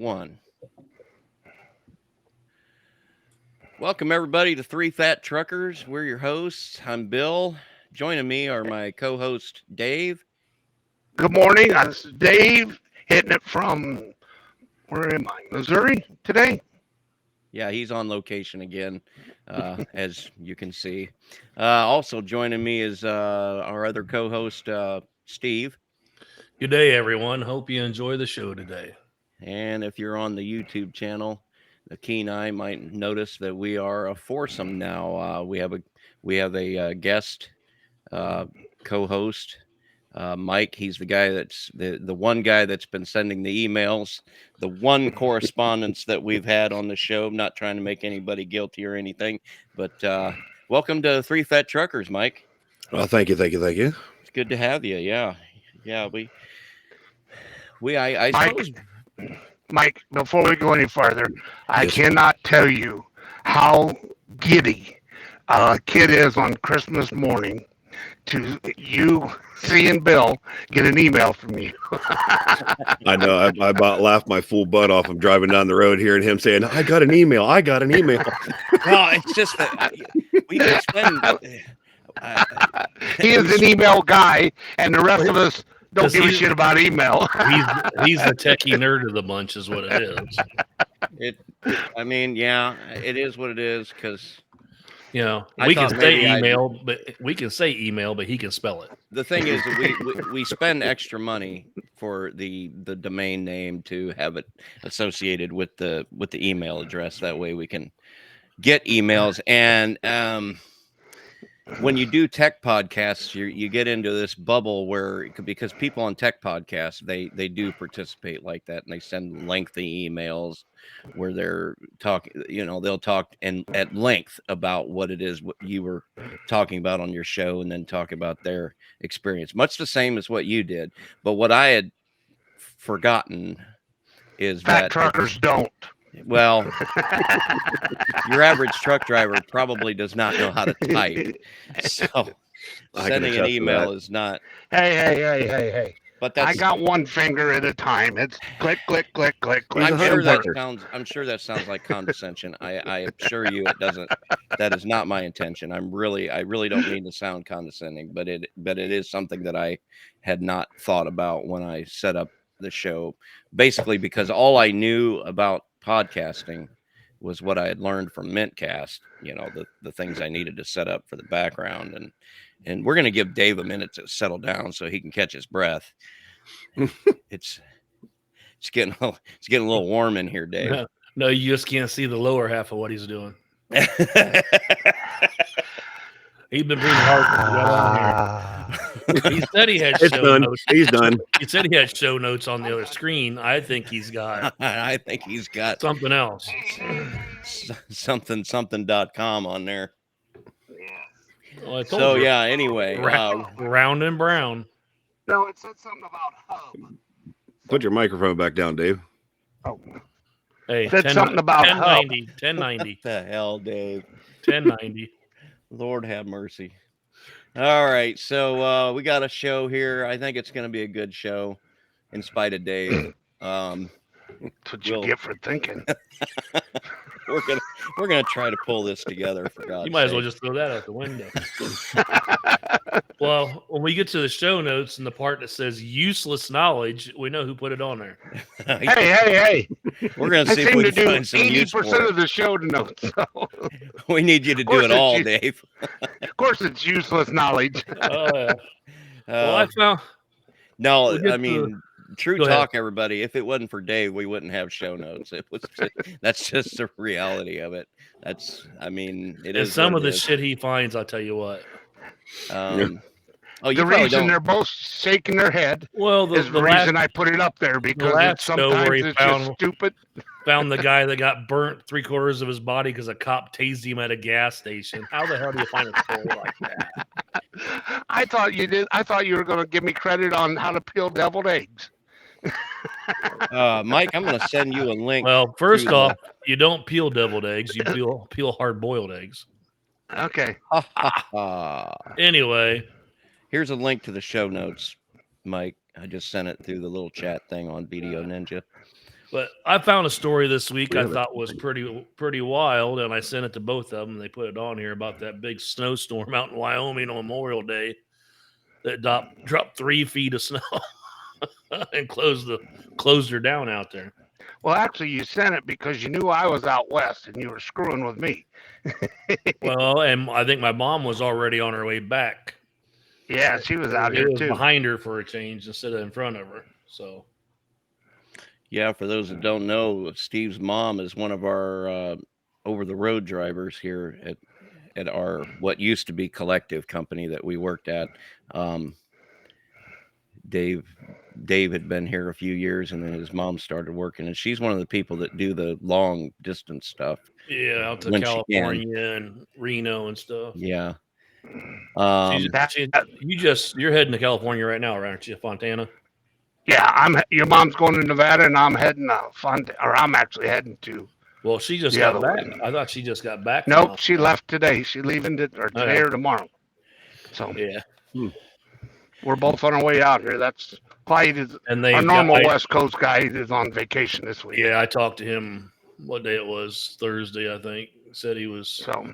1. Welcome, everybody, to Three Fat Truckers. We're your hosts. I'm Bill. Joining me are my co-host, Dave. Good morning. This is Dave, hitting it from, where am I? Missouri today? Yeah, he's on location again, as you can see. Also joining me is our other co-host, Steve. Good day, everyone. Hope you enjoy the show today. And if you're on the YouTube channel, the keen eye might notice that we are a foursome now. We have a guest co-host, Mike. He's the guy that's the one guy that's been sending the emails, the one correspondence that we've had on the show. I'm not trying to make anybody guilty or anything, but welcome to Three Fat Truckers, Mike. Well, thank you. It's good to have you. Yeah. I suppose. Mike, before we go any farther, I cannot tell you how giddy a kid is on Christmas morning to you seeing Bill get an email from you. I know. I about laughed my full butt off. I'm driving down the road here and him saying, I got an email. Well, it's just that we can spend. He is an email guy, and the rest of us don't give a shit about email. He's the techie nerd of the bunch, is what it is. It is what it is, because we can say email, but he can spell it. The thing is that we spend extra money for the domain name to have it associated with the email address. That way we can get emails. And when you do tech podcasts, you get into this bubble where, because people on tech podcasts, they do participate like that, and they send lengthy emails where they're talking, they'll talk at length about what it is what you were talking about on your show, and then talk about their experience, much the same as what you did. But what I had forgotten is Fat that truckers don't. Well, your average truck driver probably does not know how to type, so sending an email is not. Hey! But I got one finger at a time. It's click, click, click, click, click. I'm sure that sounds like condescension. I assure you it doesn't. That is not my intention. I really don't mean to sound condescending, but it is something that I had not thought about when I set up the show. Basically, because all I knew about podcasting was what I had learned from Mintcast, the things I needed to set up for the background, and we're going to give Dave a minute to settle down so he can catch his breath. It's getting a little warm in here, Dave. No, you just can't see the lower half of what he's doing. He's been breathing hard. He said he had show notes. He's done. He said he had show notes on the other screen. I think he's got something else. something.com on there. Well, so yeah, anyway. Round and brown. No, it said something about hub. Put your microphone back down, Dave. Oh. Hey, it said something about 1090. 1090. What the hell, Dave? 1090. Lord have mercy. All right, so we got a show here. I think it's going to be a good show, in spite of Dave. That's what you get for thinking. we're gonna try to pull this together, for God's sake. You might as well just throw that out the window. Well, when we get to the show notes and the part that says useless knowledge, we know who put it on there. Hey! We're gonna see if we can find some 80% of the show notes. So. We need you to do it all, Dave. Of course, it's useless knowledge. Well, I found. No, I mean. True talk, everybody. If it wasn't for Dave, we wouldn't have show notes. That's just the reality of it. It is. Some of the shit he finds, I'll tell you what. The reason they're both shaking their head. Well, the reason I put it up there, because sometimes it's just stupid. Found the guy that got burnt 3/4 of his body because a cop tased him at a gas station. How the hell do you find a story like that? I thought you did. I thought you were going to give me credit on how to peel deviled eggs. Mike, I'm going to send you a link. Well, first off, you don't peel deviled eggs. You peel hard-boiled eggs. Okay. Anyway. Here's a link to the show notes, Mike. I just sent it through the little chat thing on Video Ninja. But I found a story this week I Really? thought was pretty wild, and I sent it to both of them. They put it on here about that big snowstorm out in Wyoming on Memorial Day that dropped 3 feet of snow and closed her down out there. Well, actually, you sent it because you knew I was out west and you were screwing with me. Well, and I think my mom was already on her way back. Yeah, she was out It here was too. behind her for a change instead of in front of her. So Yeah, for those that don't know, Steve's mom is one of our over the road drivers here at our what used to be collective company that we worked at. Dave had been here a few years, and then his mom started working, and she's one of the people that do the long distance stuff. yeah, out to When she can. California and Reno and stuff. Yeah. You're heading to California right now, aren't you, Fontana? Yeah, your mom's going to Nevada, and I'm heading I'm actually heading to. Well, she just The got other back. one. I thought she just got back. Nope, she left today. She's leaving today or tomorrow. So Yeah, we're both on our way out here. That's Clyde is and our normal West Coast guy is on vacation this week. Yeah, I talked to him. What day it was? Thursday, I think. Said he was So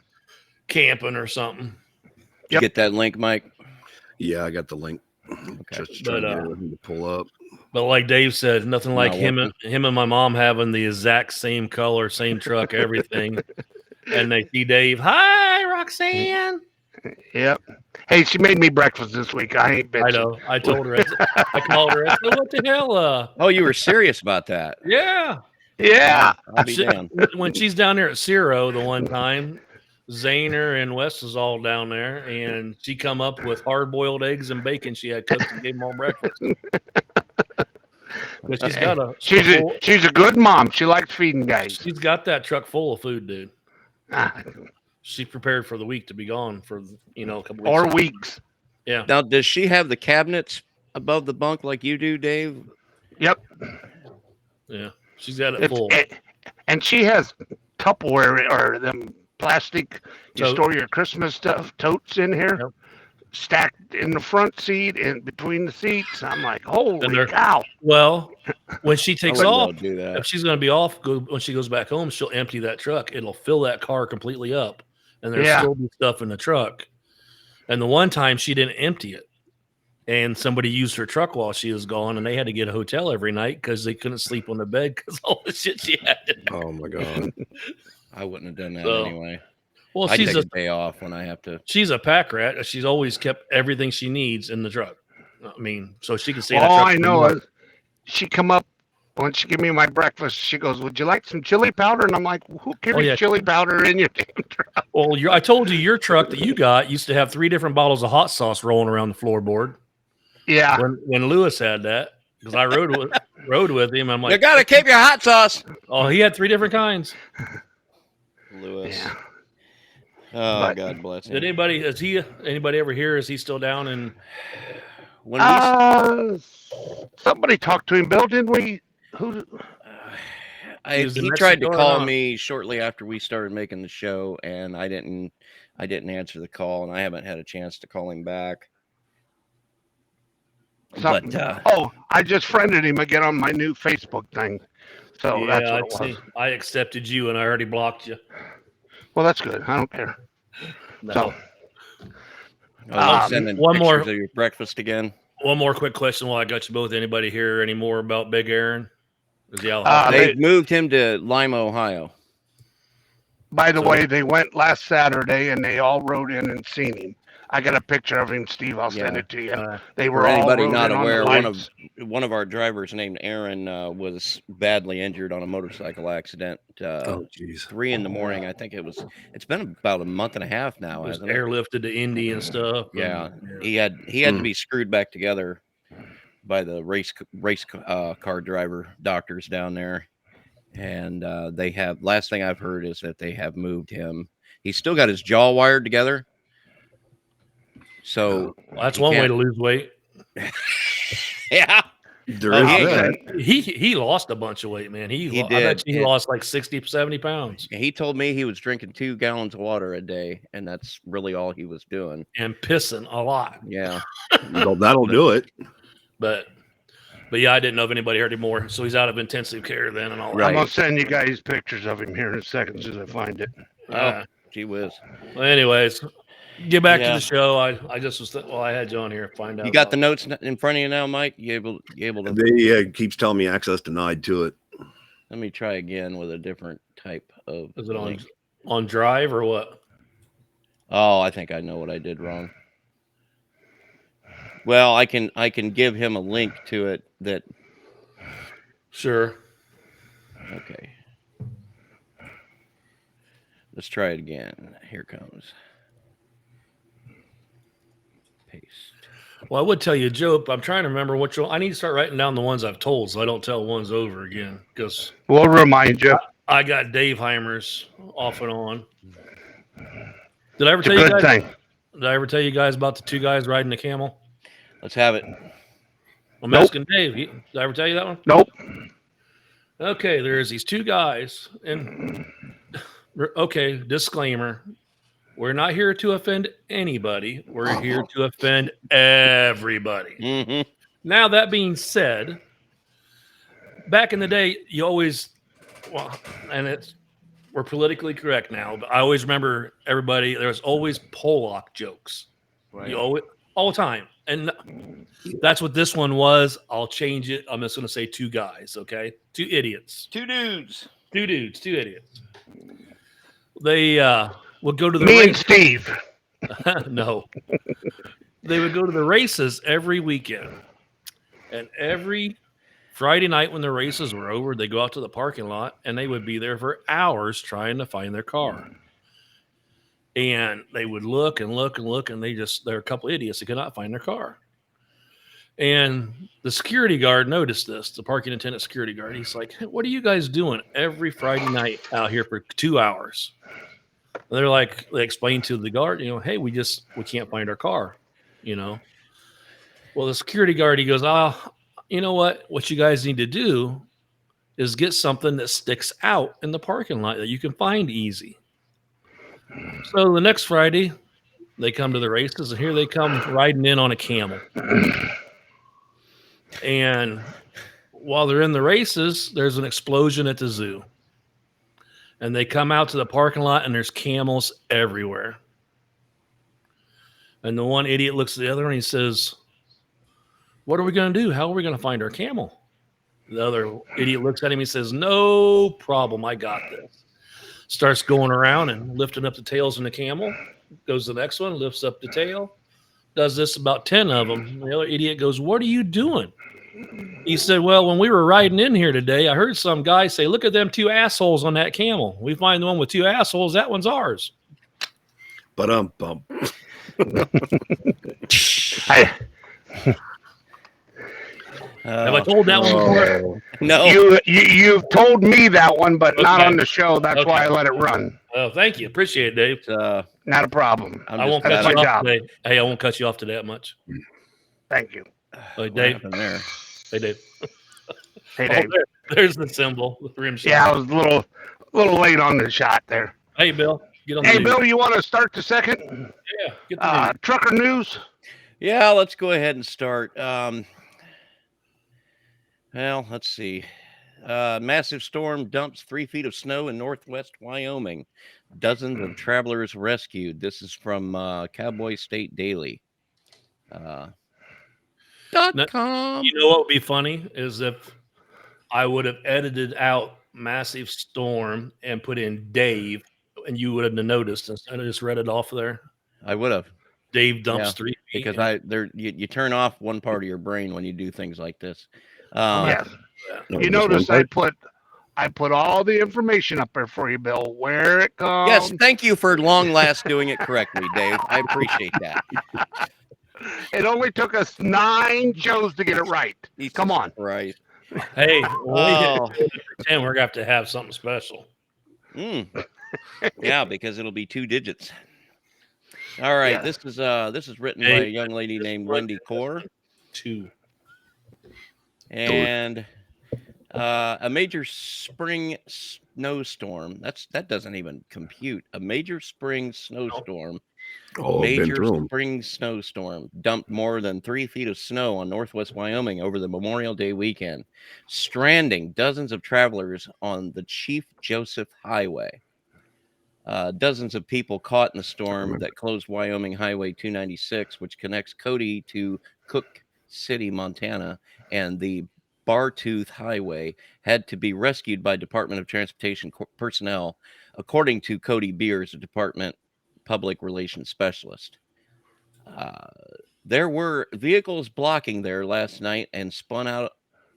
camping or something. Did you get that link, Mike? Yeah, I got the link. Okay. Just trying to get everything to pull up. But like Dave said, nothing like Not him and my mom having the exact same color, same truck, everything. And they see Dave. Hi, Roxanne. Yep. Hey, she made me breakfast this week. I ain't bitching. I know. I told her. I called her. I said, "What the hell?" Oh, you were serious about that? Yeah. Yeah. I'll be damned. When she's down there at Ciro the one time, Zayner and Wes was all down there, and she come up with hard-boiled eggs and bacon she had cooked and gave them all breakfast. But she's got She's a good mom. She likes feeding guys. she's got that truck full of food, dude. Ah, She prepared for the week to be gone for a couple weeks. or weeks. Yeah. Now, does she have the cabinets above the bunk like you do, Dave? Yep. Yeah. She's got it full. And she has Tupperware or them plastic you Tote. store your Christmas stuff totes in here. Yep. Stacked in the front seat and between the seats. I'm like, And holy they're- cow. Well, when she takes I would off, love to do that. if she's going to be off, when she goes back home, she'll empty that truck. It'll fill that car completely up, and there's Yeah. still be stuff in the truck. And the one time she didn't empty it, and somebody used her truck while she was gone, and they had to get a hotel every night because they couldn't sleep on the bed because all the shit she had. Oh my god. I wouldn't have done that So, anyway. Well, I she's take a day off when I have to. she's a pack rat. She's always kept everything she needs in the truck. I mean, so she can stay in the All truck. I for know months. is she come up when she give me my breakfast. She goes, "Would you like some chili powder?" And I'm like, "Who carries yeah. chili powder in your damn truck?" Well, I told you your truck that you got used to have 3 different bottles of hot sauce rolling around the floorboard. Yeah. When Lewis had that, because I rode with him, I'm You like, gotta keep your hot sauce, oh, he had 3 different kinds. Lewis. Yeah. Oh, But- God bless him. Did anybody ever here? Is he still down in? When we, Somebody talked to him, Bill, didn't we? Who? he was in tried to Mexico or call not? me shortly after we started making the show, and I didn't answer the call, and I haven't had a chance to call him back. Something. But I just friended him again on my new Facebook thing. So that's Yeah, what I it was. see. I accepted you, and I already blocked you. Well, that's good. I don't care. No. So I was Um, sending one pictures more- of your breakfast again. One more quick question while I got you both. Anybody hear any more about Big Aaron? Is he out? They moved him to Lima, Ohio. by the So- way, they went last Saturday and they all rode in and seen him. I got a picture of him, Steve. I'll send Yeah. it to you. Uh, They For were all anybody rode not in on the aware, lights. one of our drivers named Aaron was badly injured on a motorcycle accident. Oh jeez. 3 in the morning. I think it's been about a month and a half now, was hasn't it? airlifted to Indy and stuff. Yeah. and- He had to be screwed back together by the race car driver doctors down there, and they have. Last thing I've heard is that they have moved him. He's still got his jaw wired together, so Well, that's he one way can't- to lose weight. yeah. There Oh, is he- that. He lost a bunch of weight, man. He I bet did, you he and- lost like 60, 70 pounds He told me he was drinking 2 gallons of water a day, and that's really all he was doing. and pissing a lot. Yeah. Well, that'll do it. But But yeah, I didn't know if anybody heard him more. So he's out of intensive care then and all Right. I'm gonna send you guys pictures of him here in a second as soon as I find it. that. Oh, gee whiz. Well, anyways, get back to Yeah. the show. I just was I had you on here. Find out. You got about the notes in front of you now, Mike? You able to? They keeps telling me access denied to it. Let me try again with a different type of. Is it link. on Drive or what? Oh, I think I know what I did wrong. Well, I can give him a link to it that. Sure. Okay. Let's try it again. Here comes. Paste. Well, I would tell you, Joe. I'm trying to remember which one. I need to start writing down the ones I've told, so I don't tell ones over again. Because We'll remind you. I got Dave Heimers off and on. Did I ever It's a tell you good guys? thing. Did I ever tell you guys about the two guys riding the camel? Let's have it. I'm Nope. asking Dave. Did I ever tell you that one? Nope. Okay, there's these two guys, and okay, disclaimer: we're not here to offend anybody. We're here to offend everybody. Mm-hmm. Now, that being said, back in the day, you always, we're politically correct now, but I always remember everybody. There was always Pollock jokes. Right. You always, all the time, and that's what this one was. I'll change it. I'm just going to say two guys, okay? Two idiots. Two dudes. Two dudes, two idiots. They would go to the Me and race. Steve. No. They would go to the races every weekend. And every Friday night when the races were over, they go out to the parking lot and they would be there for hours trying to find their car. And they would look and look and look, and they're a couple idiots that could not find their car. And the security guard noticed this, the parking attendant security guard. He's like, hey, what are you guys doing every Friday night out here for 2 hours? And they're like, they explained to the guard, hey, we can't find our car, Well, the security guard, he goes, you know what you guys need to do is get something that sticks out in the parking lot that you can find easy. So the next Friday, they come to the races, and here they come riding in on a camel. And while they're in the races, there's an explosion at the zoo. And they come out to the parking lot, and there's camels everywhere. And the one idiot looks at the other, and he says, what are we going to do? How are we going to find our camel? The other idiot looks at him, he says, no problem, I got this. Starts going around and lifting up the tails in the camel. Goes to the next one, lifts up the tail. Does this about 10 of them. The other idiot goes, what are you doing? He said, well, when we were riding in here today, I heard some guy say, look at them two assholes on that camel. We find the one with two assholes. That one's ours. Bump. Have I told that one before? No. You've told me that one, but not Okay. on the show. That's why I let it run. Oh, thank you. Appreciate it, Dave. Not a problem. I'm I just won't glad cut you my off job. today. Hey, I won't cut you off today that much. Thank you. Hey, What Dave. happened there? Hey, Dave. Hey, Oh, Dave. there's the symbol, the rim shot. Yeah, I was a little late on the shot there. Hey, Bill. Get on Hey, the Bill, you want to start the second? Yeah, get the news. Trucker news? Yeah, let's go ahead and start. Well, let's see. Massive storm dumps 3 feet of snow in northwest Wyoming. Dozens of travelers rescued. This is from Cowboy State Daily. .com. You know what would be funny is if I would have edited out massive storm and put in Dave, and you would have noticed instead of just read it off there. I would have. Dave dumps Yeah, 3 feet. Because you turn off one part of your brain when you do things like this. Yes. No, You just one notice I part. put all the information up there for you, Bill. Where it comes. Yes, thank you for long last doing it correctly, Dave. I appreciate that. It only took us 9 shows to get it right. Come on. Right. Hey, when Oh. we hit 10, we're going to have something special. Yeah, because it'll be 2 digits. All right. Yeah. This is written by a young lady named Wendy Core. 2. And a major spring snowstorm. That doesn't even compute. A major spring snowstorm Oh, I've been Major through 'em. spring snowstorm dumped more than 3 feet of snow on northwest Wyoming over the Memorial Day weekend, stranding dozens of travelers on the Chief Joseph Highway. Dozens of people caught in the storm that closed Wyoming Highway 296, which connects Cody to Cook City, Montana, and the Bartooth Highway, had to be rescued by Department of Transportation personnel, according to Cody Beers, a department public relations specialist. Uh, there were vehicles blocking there last night and spun out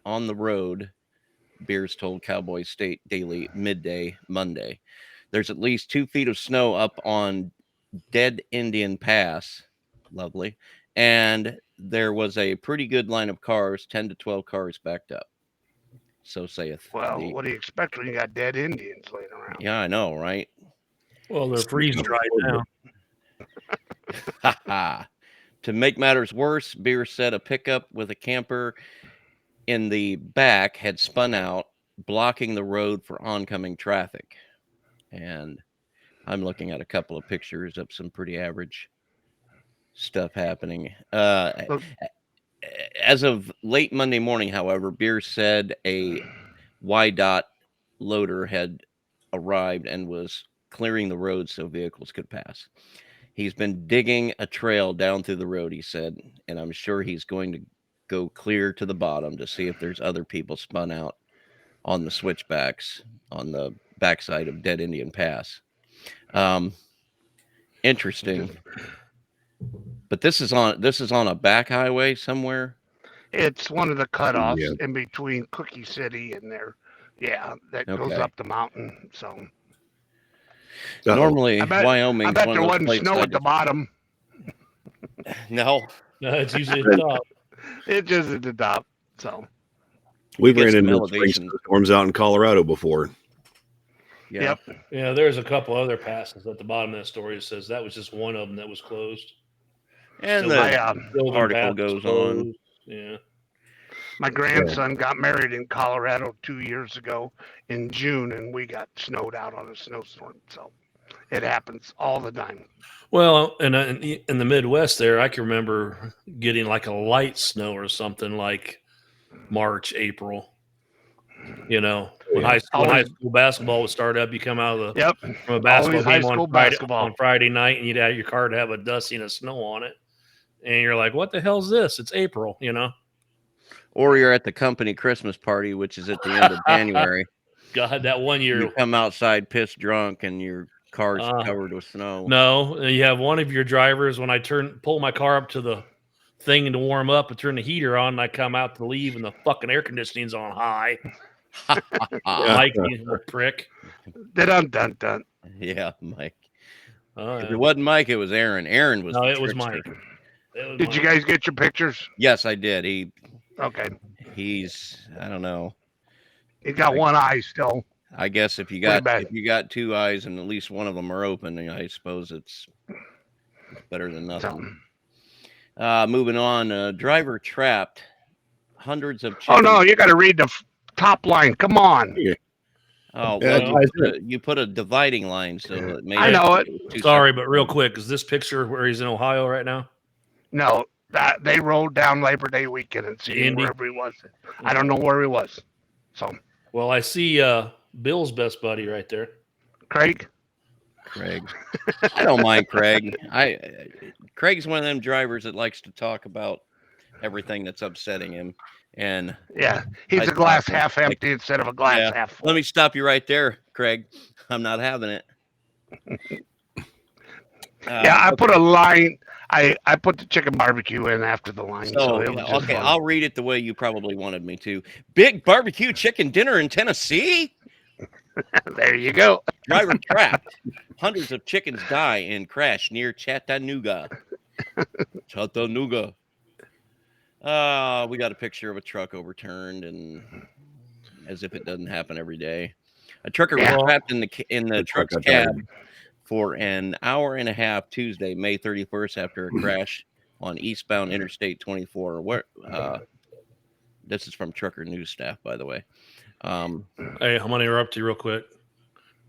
on the road, Beers told Cowboy State Daily midday Monday. There's at least 2 feet of snow up on Dead Indian Pass. Lovely. And there was a pretty good line of cars, 10 to 12 cars backed up. So saith Well, the. what do you expect when you got dead Indians laying around? Yeah, I know, right? Well, they're freeze dried now. Ha ha. To make matters worse, Beer said a pickup with a camper in the back had spun out, blocking the road for oncoming traffic. And I'm looking at a couple of pictures of some pretty average stuff happening. Look, As of late Monday morning, however, Beer said a Y loader had arrived and was clearing the road so vehicles could pass. He's been digging a trail down through the road, he said, and I'm sure he's going to go clear to the bottom to see if there's other people spun out on the switchbacks on the backside of Dead Indian Pass. Interesting. But this is on a back highway somewhere. it's one of the cutoffs Yeah. in between Cookie City and there. Yeah, that goes Okay. up the mountain. So Uh-oh. Normally, I bet- Wyoming. I bet there wasn't snow at the bottom. No, No, it's usually the top. It just at the top. So We've get ran some into spring elevation. storms out in Colorado before. yeah. Yep. Yeah, there's a couple other passes at the bottom of that story. It says that was just one of them that was closed. And Still- the Sylvan article Pass goes was on. closed. Yeah. my grandson got married in Colorado 2 years ago in June, and we got snowed out on a snowstorm. So it happens all the time. Well, and in the Midwest there, I can remember getting like a light snow or something like March, April. You know, when Yeah. high school basketball would start up, you come out of the Yep. from a basketball Always high game school on Friday, basketball. on Friday night, and you'd have your car to have a dusting of snow on it, and you're like, "What the hell's this? It's April," you know. Or you're at the company Christmas party, which is at the end of January. God, that one year, You come outside pissed drunk and your car's covered with snow. no, you have one of your drivers when I pull my car up to the thing to warm up and turn the heater on, and I come out to leave, and the fucking air conditioning's on high. Mike, you prick. Dun dun dun. Yeah, Mike. Oh, If yeah. it wasn't Mike, it was Aaron. Aaron was. No, the it was trickster. Mike. It was Did you Mike. guys get your pictures? Yes, I did. Okay. He's. I don't know. He got one eye still. I guess if you Pretty got bad. 2 eyes and at least one of them are open, I suppose it's better than nothing. Moving on, driver trapped hundreds of Oh chickens. no, you got to read the top line. Come on. Oh, Yeah, well, you put a dividing line, so it made I know it. two Sorry, separate but real things. quick, is this picture where he's in Ohio right now? No, that they rolled down Labor Day weekend and see Indy? wherever he was. I don't know where he was. So Well, I see Bill's best buddy right there. Craig, Craig. I don't mind Craig. Craig's one of them drivers that likes to talk about everything that's upsetting him. And yeah, he's I a glass thought, half like, empty instead of a glass yeah. half full. Let me stop you right there, Craig. I'm not having it. Yeah, I put a line. I put the chicken barbecue in after the line. So it was just okay, fun. I'll read it the way you probably wanted me to. Big barbecue chicken dinner in Tennessee. There you go. Driver trapped. Hundreds of chickens die in crash near Chattanooga. Chattanooga. We got a picture of a truck overturned, and as if it doesn't happen every day. A trucker was trapped in the truck's cab for an hour and a half Tuesday, May 31st, after a crash on eastbound Interstate 24. Where this is from Trucker News staff, by the way. Hey, I'm going to interrupt you real quick.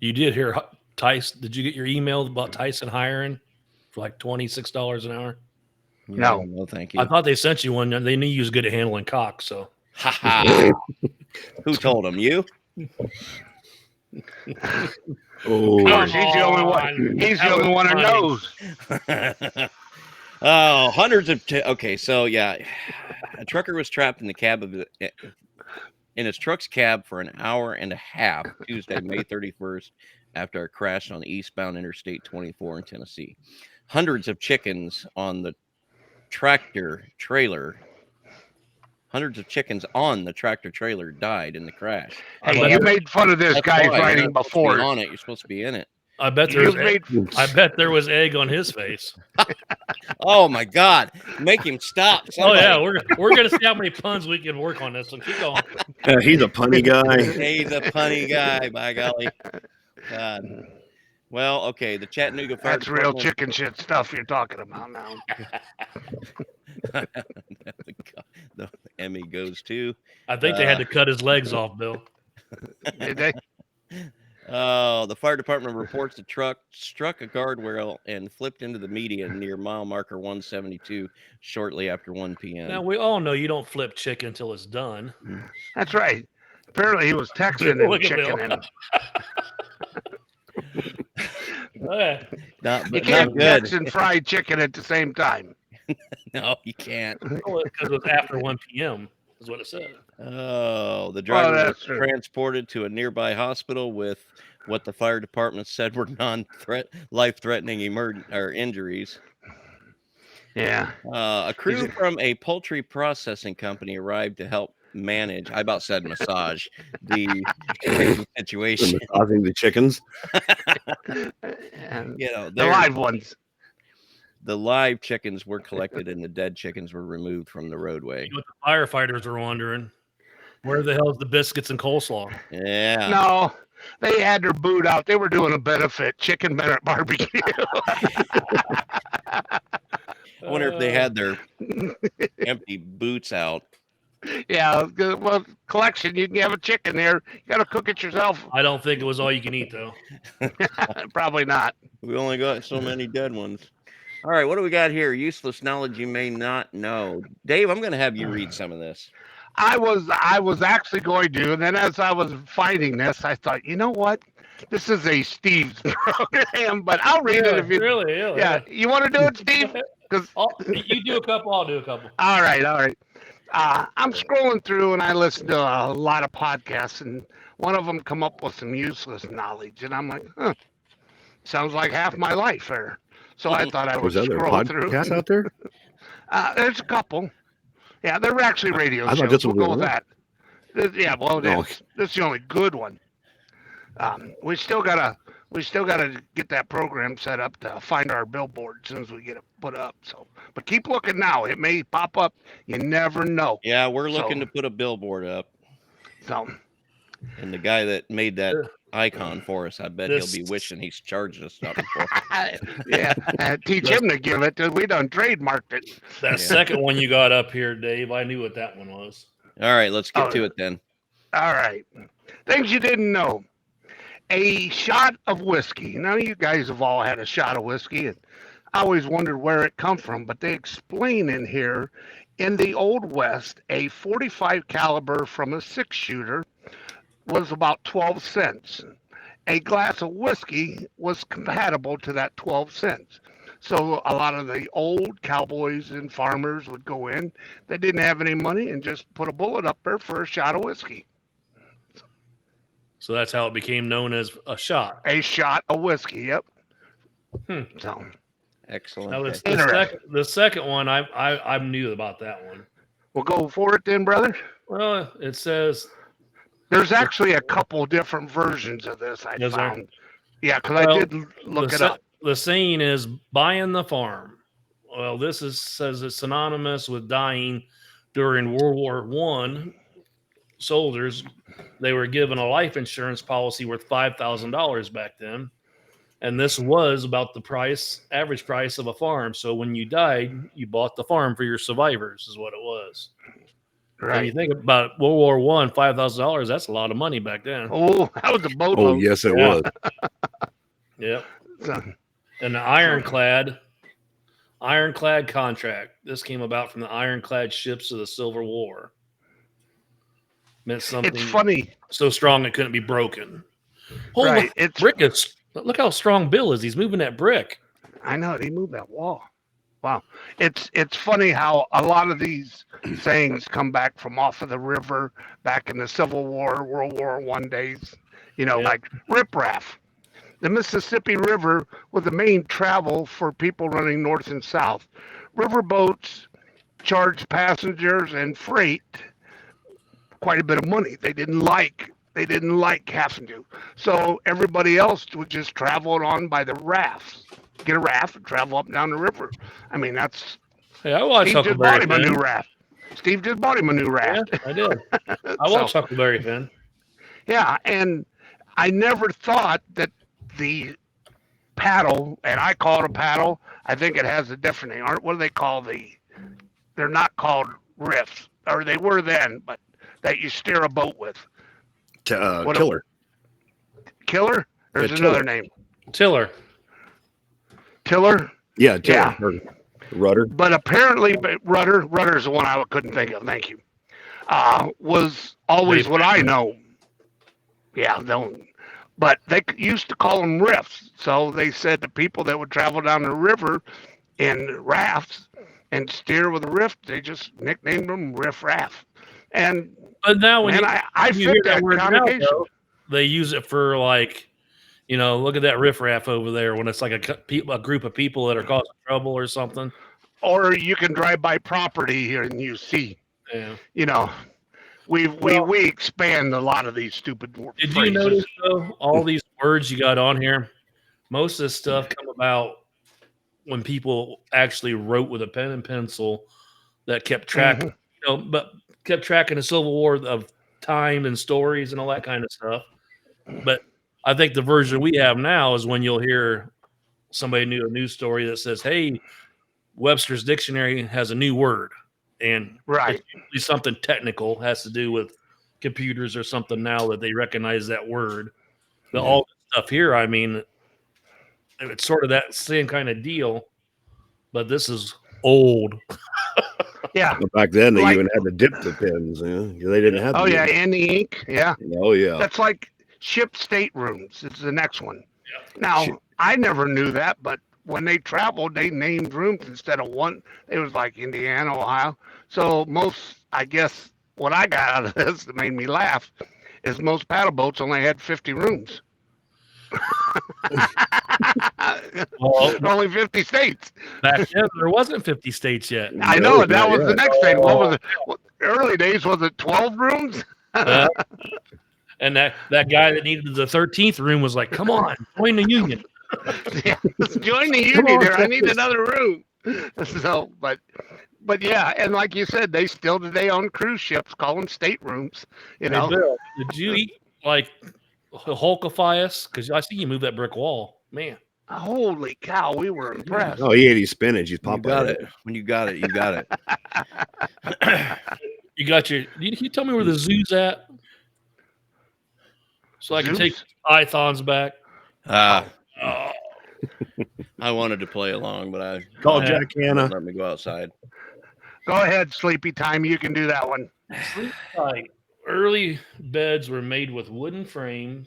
You did hear Tyson. Did you get your email about Tyson hiring? for like $26 an hour. No. no, thank I you. thought they sent you one. They knew you was good at handling cock. So Ha ha. Who told him? You? Oh, Of course, he's the only one. He's the only one who knows. Oh, hundreds of. Okay, so yeah, a trucker was trapped in the cab of in his truck's cab for an hour and a half Tuesday, May 31st, after a crash on the eastbound Interstate 24 in Tennessee. Hundreds of chickens on the tractor trailer. Hundreds of chickens on the tractor trailer died in the crash. Hey, bet you there- made fun of this That's guy's why, you're writing not supposed to be before. on it. You're supposed to be in it. I bet there was. You made I bet there was egg on his face. Oh my God! Make him stop. Oh yeah, Somebody. we're gonna see how many puns we can work on this. So keep going. he's a punny guy. He's a punny guy, by golly. God. Well, okay. The Chattanooga Fire that's real Department. chicken shit stuff you're talking about now. The Emmy goes to. I think they had to cut his legs off, Bill. Did they? The fire department reports the truck struck a guardrail and flipped into the median near mile marker 172 shortly after 1 p.m. Now we all know you don't flip chicken until it's done. That's right. Apparently, he was texting and Look at chicken Bill. and Okay. Not, you but can't not good. text and fried chicken at the same time. No, you can't. Because it was after 1 p.m. is what it said. Oh, the driver was that's true. transported to a nearby hospital with what the fire department said were life-threatening injuries. Yeah. A crew from a poultry processing company arrived to help manage. I about said massage the situation. Massaging the chickens. And You know, the live ones. the live chickens were collected and the dead chickens were removed from the roadway. You know what the firefighters are wondering? Where the hell's the biscuits and coleslaw? Yeah. No, they had their boot out. They were doing a benefit, chicken barbecue. I wonder if they had their empty boots out. Yeah, well, collection. You can have a chicken there. You got to cook it yourself. I don't think it was all you can eat though. Probably not. We only got so many dead ones. All right, what do we got here? Useless knowledge you may not know. Dave, I'm going to have you read some of this. I was actually going to, and then as I was finding this, I thought, you know what? This is a Steve's program, but I'll read it if you. Really? Yeah, you want to do it, Steve? Because You do a couple, I'll do a couple. all right. I'm scrolling through and I listen to a lot of podcasts, and one of them come up with some useless knowledge, and I'm like, huh, sounds like half my life there. So I thought I would Was that a scroll through. podcast out there? There's a couple. Yeah, they're actually radio I thought shows. this We'll was go with one. that. Yeah, well, No. this is the only good one. We still gotta get that program set up to find our billboard as soon as we get it put up. So, but keep looking now. It may pop up. You never know. Yeah, we're looking So- to put a billboard up. So, And the guy that made that icon for us, I bet he'll be This- wishing he's charged us something for. yeah, teach him to give it. We done trademarked it. That second one you got up here, Dave, I knew what that one was. All right, let's get Oh, to it then. All right. Things you didn't know. A shot of whiskey. Now, you guys have all had a shot of whiskey, and I always wondered where it come from, but they explain in here, in the Old West, a 45 caliber from a 6-shooter was about 12 cents. A glass of whiskey was compatible to that 12 cents. So a lot of the old cowboys and farmers would go in. They didn't have any money and just put a bullet up there for a shot of whiskey. So that's how it became known as a shot. A shot of whiskey, yep. So Excellent. Now, Interesting. the second one, I knew about that one. we'll go for it then, brother. Well, it says There's actually a couple different versions of this I Is there? found. Yeah, because Well, I did look the it sa- up. The saying is buying the farm. Well, says it's synonymous with dying during World War I. Soldiers, they were given a life insurance policy worth $5,000 back then, and this was about the average price of a farm. So when you died, you bought the farm for your survivors, is what it was. When you Right. think about World War I, $5,000, that's a lot of money back then. Oh, that was a boatload. Oh, yes, it Yeah. was. Yep. So, And the ironclad Ironclad contract. This came about from the ironclad ships of the Civil War. Meant something It's funny, so strong it couldn't be broken. Oh, right? look how strong Bill is. He's moving that brick. I know he moved that wall. Wow, it's funny how a lot of these sayings come back from off of the river back in the Civil War, World War I days. Yeah. Like riprap. The Mississippi River was the main travel for people running north and south. Riverboats charged passengers and freight quite a bit of money. They didn't like having to. So everybody else would just travel on by the rafts. Get a raft and travel up and down the river. I mean, that's Hey, I watched Steve just bought Huckleberry him a new Finn. raft. Steve just bought him a new Yeah, raft. I did. I watched Huckleberry Finn. Yeah, and I never thought that the paddle, and I call it a paddle. I think it has a different name. What do they call they're not called riffs, or they were then, but that you steer a boat with. Killer. Killer? There's Yeah, another tiller. name. Tiller. Tiller? Yeah, Tiller. Yeah. Or rudder. But apparently, rudder's the one I couldn't think of. Thank you. Was always what I know. Yeah, but they used to call them riffs. So they said the people that would travel down the river in rafts and steer with a riff, they just nicknamed them riff raft. And But now when man, I you fit hear that word now, connotation. though, they use it for like, look at that riffraff over there when it's like a group of people that are causing trouble or something. Or you can drive by property here and you see, Yeah. we expand a lot of these stupid Did phrases. you notice though all these words you got on here? Most of this stuff come about when people actually wrote with a pen and pencil that kept track, but kept tracking the Civil War of time and stories and all that kind of stuff. But I think the version we have now is when you'll hear somebody a news story that says, "Hey, Webster's Dictionary has a new word," and Right. it's usually something technical, has to do with computers or something now that they recognize that word. But all the stuff here, I mean, it's sort of that same kind of deal, but this is old. Yeah. But back then, they Like- even had to dip the pins. Yeah, they didn't have. Oh the yeah, and the ink. Yeah. Oh yeah. That's like ship staterooms. It's the next one. Yeah. Now, Ship- I never knew that, but when they traveled, they named rooms instead of one. It was like Indiana, Ohio. So I guess, what I got out of this that made me laugh is most paddle boats only had 50 rooms. Well, Only 50 states. back then, there wasn't 50 states yet. I know, No, that not was the yet. next thing. What was it? Early days, was it 12 rooms? Uh, and that guy that needed the 13th room was like, "Come on, join the union." Yeah, let's join the Come union on, there. I need Texas. another room. So, but yeah, and like you said, they still today on cruise ships call them staterooms. Hey, Bill, did you eat like Hulkify us? Because I see you move that brick wall, man. Holy cow, we were impressed. Oh, he ate his spinach. He's You Popeye. got it. When you got it, you got it. You got your. Can you tell me where the zoo's at, so I can take Zeus? Pythons back? Ah, Oh, I wanted to play along, but I Call Yeah. Jack Hanna. let me go outside. Go ahead, Sleepy Time. You can do that one. like early beds were made with wooden frame.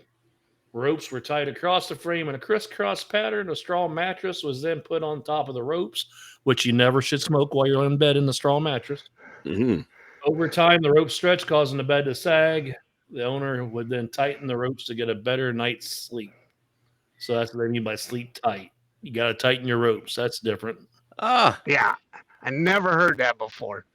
Ropes were tied across the frame in a crisscross pattern. A straw mattress was then put on top of the ropes, which you never should smoke while you're in bed in the straw mattress. Mm-hmm. Over time, the rope stretched, causing the bed to sag. The owner would then tighten the ropes to get a better night's sleep. So that's what they mean by sleep tight. You got to tighten your ropes. That's different. Ah, Yeah, I never heard that before.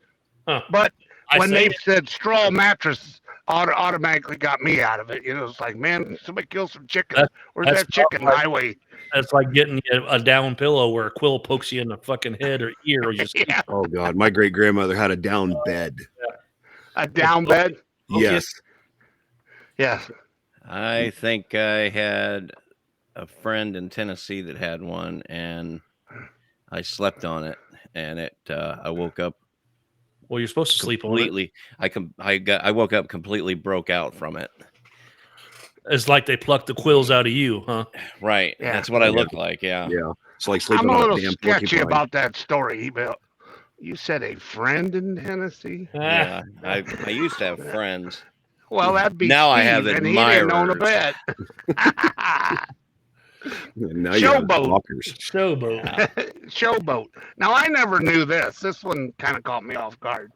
Huh. But I when say they it. said straw mattress, automatically got me out of it. It's like, man, somebody kill some chicken. That- Where's that's that chicken not like- highway? That's like getting a down pillow where a quill pokes you in the fucking head or ear. Or just Yeah, Oh God, my great grandmother had a down bed. a down bed. Okay. Yes. Yeah. I think I had a friend in Tennessee that had one, and I slept on it, and I woke up Well, you're supposed to sleep on it. completely. I woke up completely broke out from it. It's like they plucked the quills out of you, huh? Right, Yeah. that's what I Yeah. look like. Yeah. Yeah. It's like sleeping I'm a on little a damn sketchy porcupine. about that story, but you said a friend in Tennessee? Yeah, I used to have friends. Well, that'd be Now I have Steve, and he didn't own a admirers. bed. Now you have Showboat. walkers. Showboat. Showboat. Now, I never knew this. This one kind of caught me off guard.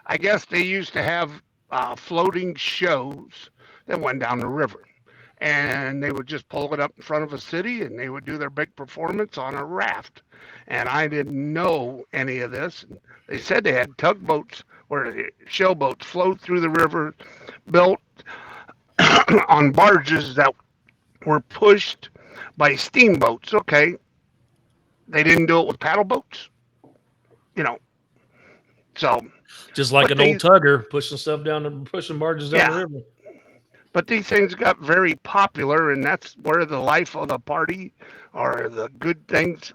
I guess they used to have floating shows that went down the river. And they would just pull it up in front of a city and they would do their big performance on a raft. And I didn't know any of this. They said they had tugboats or showboats float through the river, built on barges that were pushed by steamboats. Okay, they didn't do it with paddle boats, you know. So, Just like but an old these, tugger pushing stuff down, pushing barges down the yeah, river. but these things got very popular, and that's where the life of the party or the good things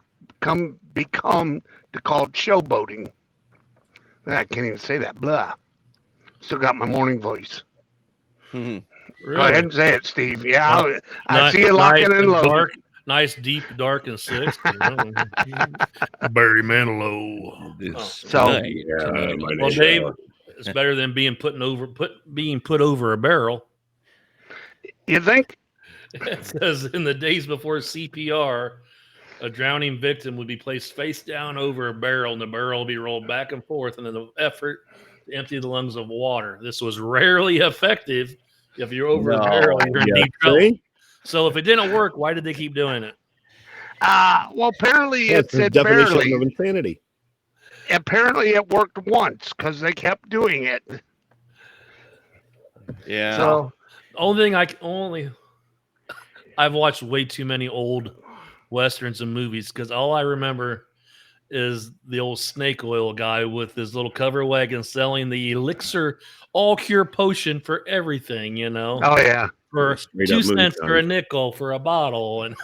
become called showboating. I can't even say that. Blah. Still got my morning voice. Mhm. Go ahead Really? and say it, Steve. Yeah, Ni- I see you locking nice and and loading. dark, nice, deep, dark, and six. Barry Manilow. This So- night, Yeah, tonight. my Well, name. Dave, it's better than being put over a barrel. You think? It says in the days before CPR, a drowning victim would be placed face down over a barrel, and the barrel would be rolled back and forth in an effort to empty the lungs of water. This was rarely effective. If you're over the barrel, you're in Yeah, deep trouble. see? So if it didn't work, why did they keep doing it? Well, apparently That's it the said definition barely. of insanity. Apparently it worked once because they kept doing it. Yeah. So I've watched way too many old westerns and movies because all I remember is the old snake oil guy with his little cover wagon selling the elixir all cure potion for everything, oh yeah. for Straight 2 up cents for a moonshine. nickel for a bottle and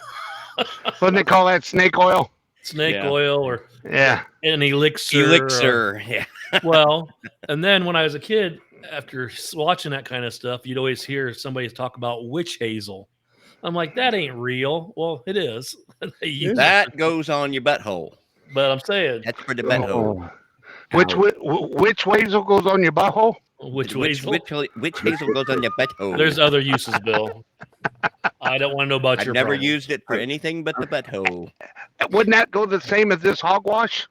Wouldn't they call that snake oil? snake Yeah. oil or Yeah. an elixir. Elixir. Yeah. Well, and then when I was a kid, after watching that kind of stuff, you'd always hear somebody talk about witch hazel. I'm like, that ain't real. Well, it is. They use it. That goes on your butthole. But I'm saying, That's for the butthole. Which hazel goes on your butthole? which Which hazel? which hazel goes on your butthole? There's other uses, Bill. I don't want to know about I've your never problem. used it for anything but the butthole. Wouldn't that go the same as this hogwash?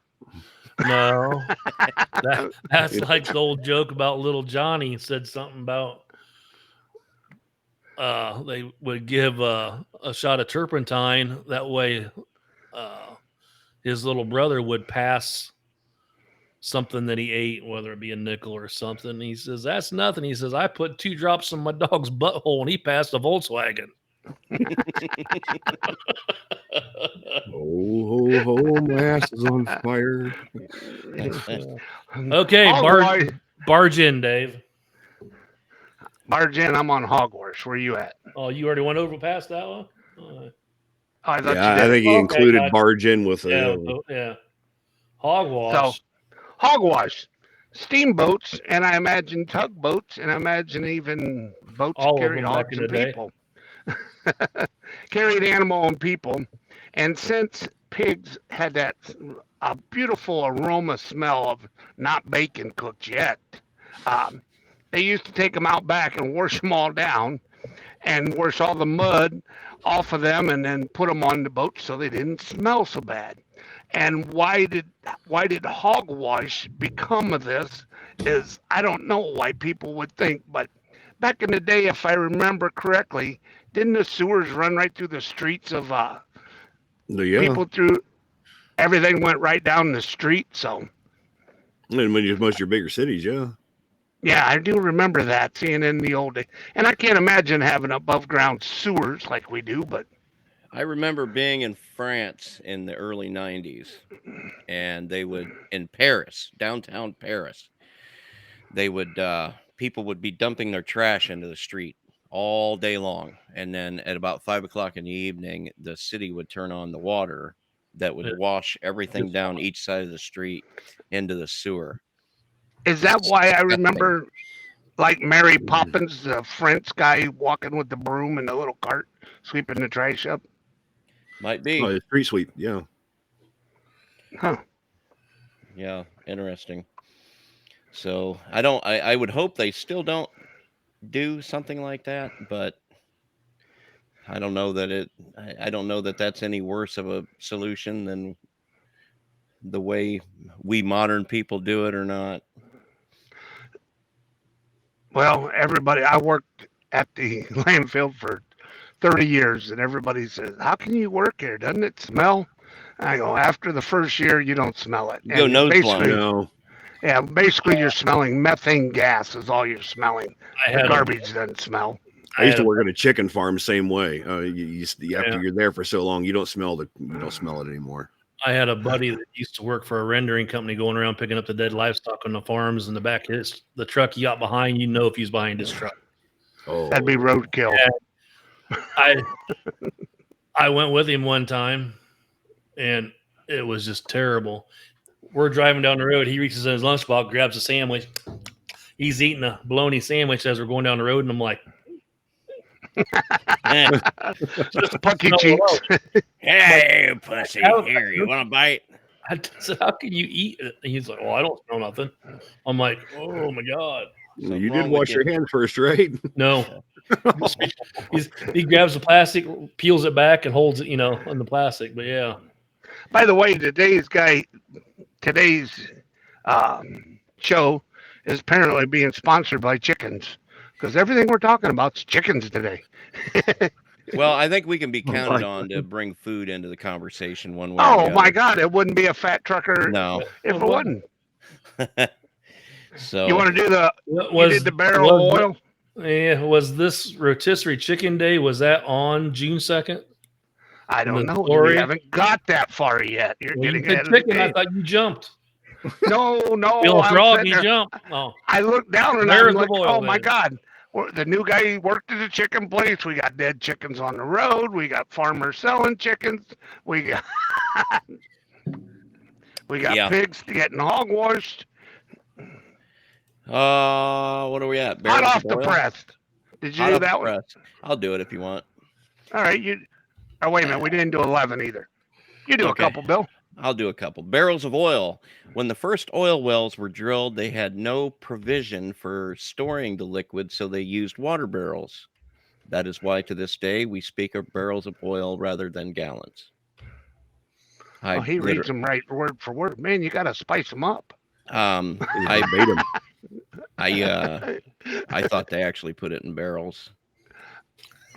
No. That's like the old joke about little Johnny said something about they would give a shot of turpentine. That way his little brother would pass something that he ate, whether it be a nickel or something. He says, that's nothing. He says, I put 2 drops in my dog's butthole and he passed a Volkswagen. Oh, ho, ho, my ass is on fire. Okay, Hogwash. barge in, Dave. Barge in, I'm on hogwash. Where you at? Oh, you already went over past that one? I thought Yeah, you I did. think he Okay, included gotcha. barge in with Yeah, a. yeah. Hogwash. So, hogwash, steamboats, and I imagine tugboats, and I imagine even boats All of carried them back hogs in and the day. people. Carried animal and people. And since pigs had that beautiful aroma smell of not bacon cooked yet, they used to take them out back and wash them all down and wash all the mud off of them and then put them on the boat so they didn't smell so bad. And why did hogwash become of this is I don't know why people would think, but back in the day, if I remember correctly, didn't the sewers run right through the streets of Yeah. people through everything went right down the street? So And when most of your bigger cities, yeah. yeah, I do remember that seeing in the old days, and I can't imagine having above ground sewers like we do, but I remember being in France in the early 90s, and they would, in Paris, downtown Paris, they would, people would be dumping their trash into the street all day long. And then at about 5 o'clock in the evening, the city would turn on the water that would wash everything down each side of the street into the sewer. is that why I Disgusting. remember like Mary Poppins, the French guy walking with the broom and the little cart sweeping the trash up? Might be. Oh, the street sweep, yeah. Huh. Yeah, interesting. So I would hope they still don't do something like that, but I don't know that I don't know that that's any worse of a solution than the way we modern people do it or not. Well, everybody, I worked at the landfill for 30 years, and everybody says, "How can you work here? Doesn't it smell?" I go, "After the first year, you don't smell it." You go And nose basically, blind. No, yeah, basically you're smelling methane gas is all you're smelling. I The had a, garbage doesn't smell. I used to work at a chicken farm, same way. After Yeah. you're there for so long, you don't smell it anymore. I had a buddy that used to work for a rendering company going around picking up the dead livestock on the farms. In the back of the truck he got behind, you know if he's behind his truck. Oh, That'd be roadkill. I went with him one time, and it was just terrible. We're driving down the road. He reaches in his lunchbox, grabs a sandwich. He's eating a bologna sandwich as we're going down the road, and I'm like, Just punky cheeks. Hey, pussy, here, you want a bite? I said, "How can you eat it?" And he's like, "Oh, I don't smell nothing." I'm like, "Oh my god, Something you wrong did with wash you. your hands first, right? no." He grabs the plastic, peels it back, and holds it, on the plastic. But yeah, By the way, today's show is apparently being sponsored by chickens because everything we're talking about is chickens today. Well, I think we can be Oh, counted my on to bring food into the conversation one way or Oh the my other. God, it wouldn't be a fat trucker No. if it wasn't. So You want to do you was did the barrel of oil? was this rotisserie chicken day? Was that on June 2nd? I don't know. story? We haven't got that far yet. You're Well, you getting said ahead of the chicken. I game. thought you jumped. No, Bill I'm Frog, sitting you there. jumped. Oh, I looked down and Where's I'm the like, boil oh my then? God. The new guy worked at a chicken place. We got dead chickens on the road. We got farmers selling chickens. We got Yeah. pigs getting hogwashed. what are we at? Hot Barrels off of the oil? press. Did you Hot do off the that one? press. I'll do it if you want. All right. Oh, wait a minute. We didn't do 11 either. You do a Okay. couple, Bill. I'll do a couple. Barrels of oil. When the first oil wells were drilled, they had no provision for storing the liquid, so they used water barrels. That is why to this day we speak of barrels of oil rather than gallons. Oh, he reads them right word for word. Man, you got to spice them up. I verbatim. I thought they actually put it in barrels.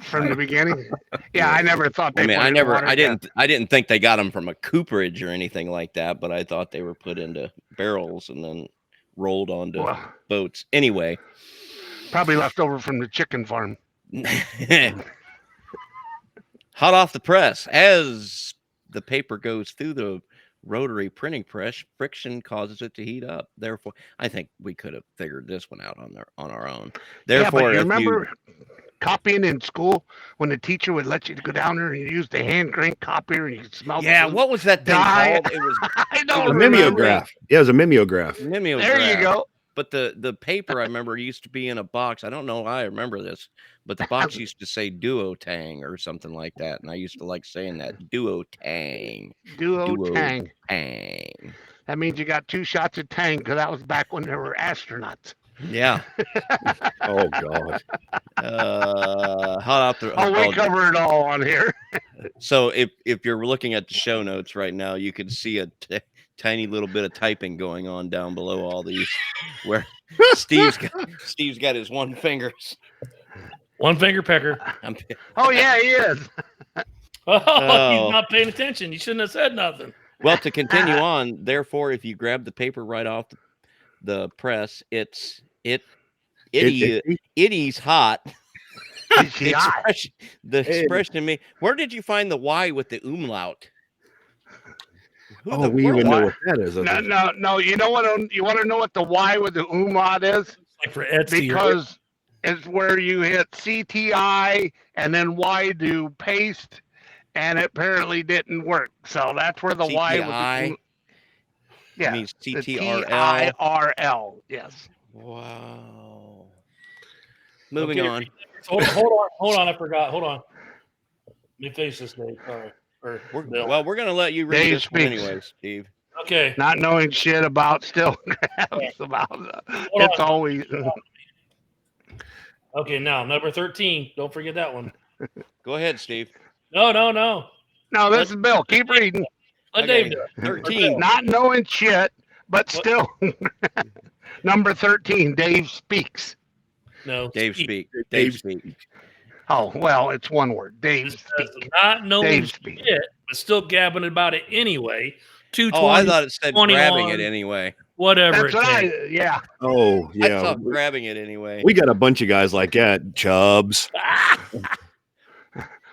From the beginning. Yeah, I never thought they. I mean, put it in water. I didn't think they got them from a cooperage or anything like that, but I thought they were put into barrels and then rolled onto boats. Anyway, probably left over from the chicken farm. Hot off the press, as the paper goes through the rotary printing press, friction causes it to heat up. Therefore, I think we could have figured this one out on our own. Therefore, yeah, but you remember copying in school when the teacher would let you go down there and you use the hand crank copier and you could smell. Yeah, what was that thing called? It was I don't a remember. mimeograph. Yeah, it was a mimeograph. There you go. But the paper I remember used to be in a box. I don't know why I remember this, but the box used to say Duotang or something like that, and I used to like saying that Duotang. Duotang. Tang. That means you got 2 shots of Tang because that was back when there were astronauts. Yeah. Oh God. Hot off the. We cover it all on here. So if you're looking at the show notes right now, you can see a tiny little bit of typing going on down below all these, where Steve's got his one finger pecker. Oh yeah, he is. He's not paying attention. You shouldn't have said nothing. Well, to continue on, therefore, if you grab the paper right off the press, it's hot. The expression to me. Where did you find the Y with the umlaut? We even know what that is. No. You know what? You want to know what the Y with the umlaut is? Like for Etsy, because it's where you hit CTI and then Y do paste, and it apparently didn't work. So that's where the CTI, Y with the means CTRL. TIRL. Yes. Wow. Moving on. Hold on. I forgot. Hold on. Let me finish this, Dave. Sorry. We're going to let you read this one anyway, Steve. Okay. not knowing shit about still grabs about. It's always. Okay, now number 13. Don't forget that one. Go ahead, Steve. No. No, this is Bill. Keep reading. Let Okay, Dave do it. 13. Not knowing shit, but still. Number 13, Dave speaks. No. Dave Steve. speak. Dave speak. Oh, well, it's one word. Dave Says speak. not knowing Dave speak. shit, but still gabbing about it anyway. 220, Oh, I thought it said 21, grabbing it anyway. whatever That's it what takes. yeah. Oh, I yeah. thought grabbing it anyway. We got a bunch of guys like that. Chubbs.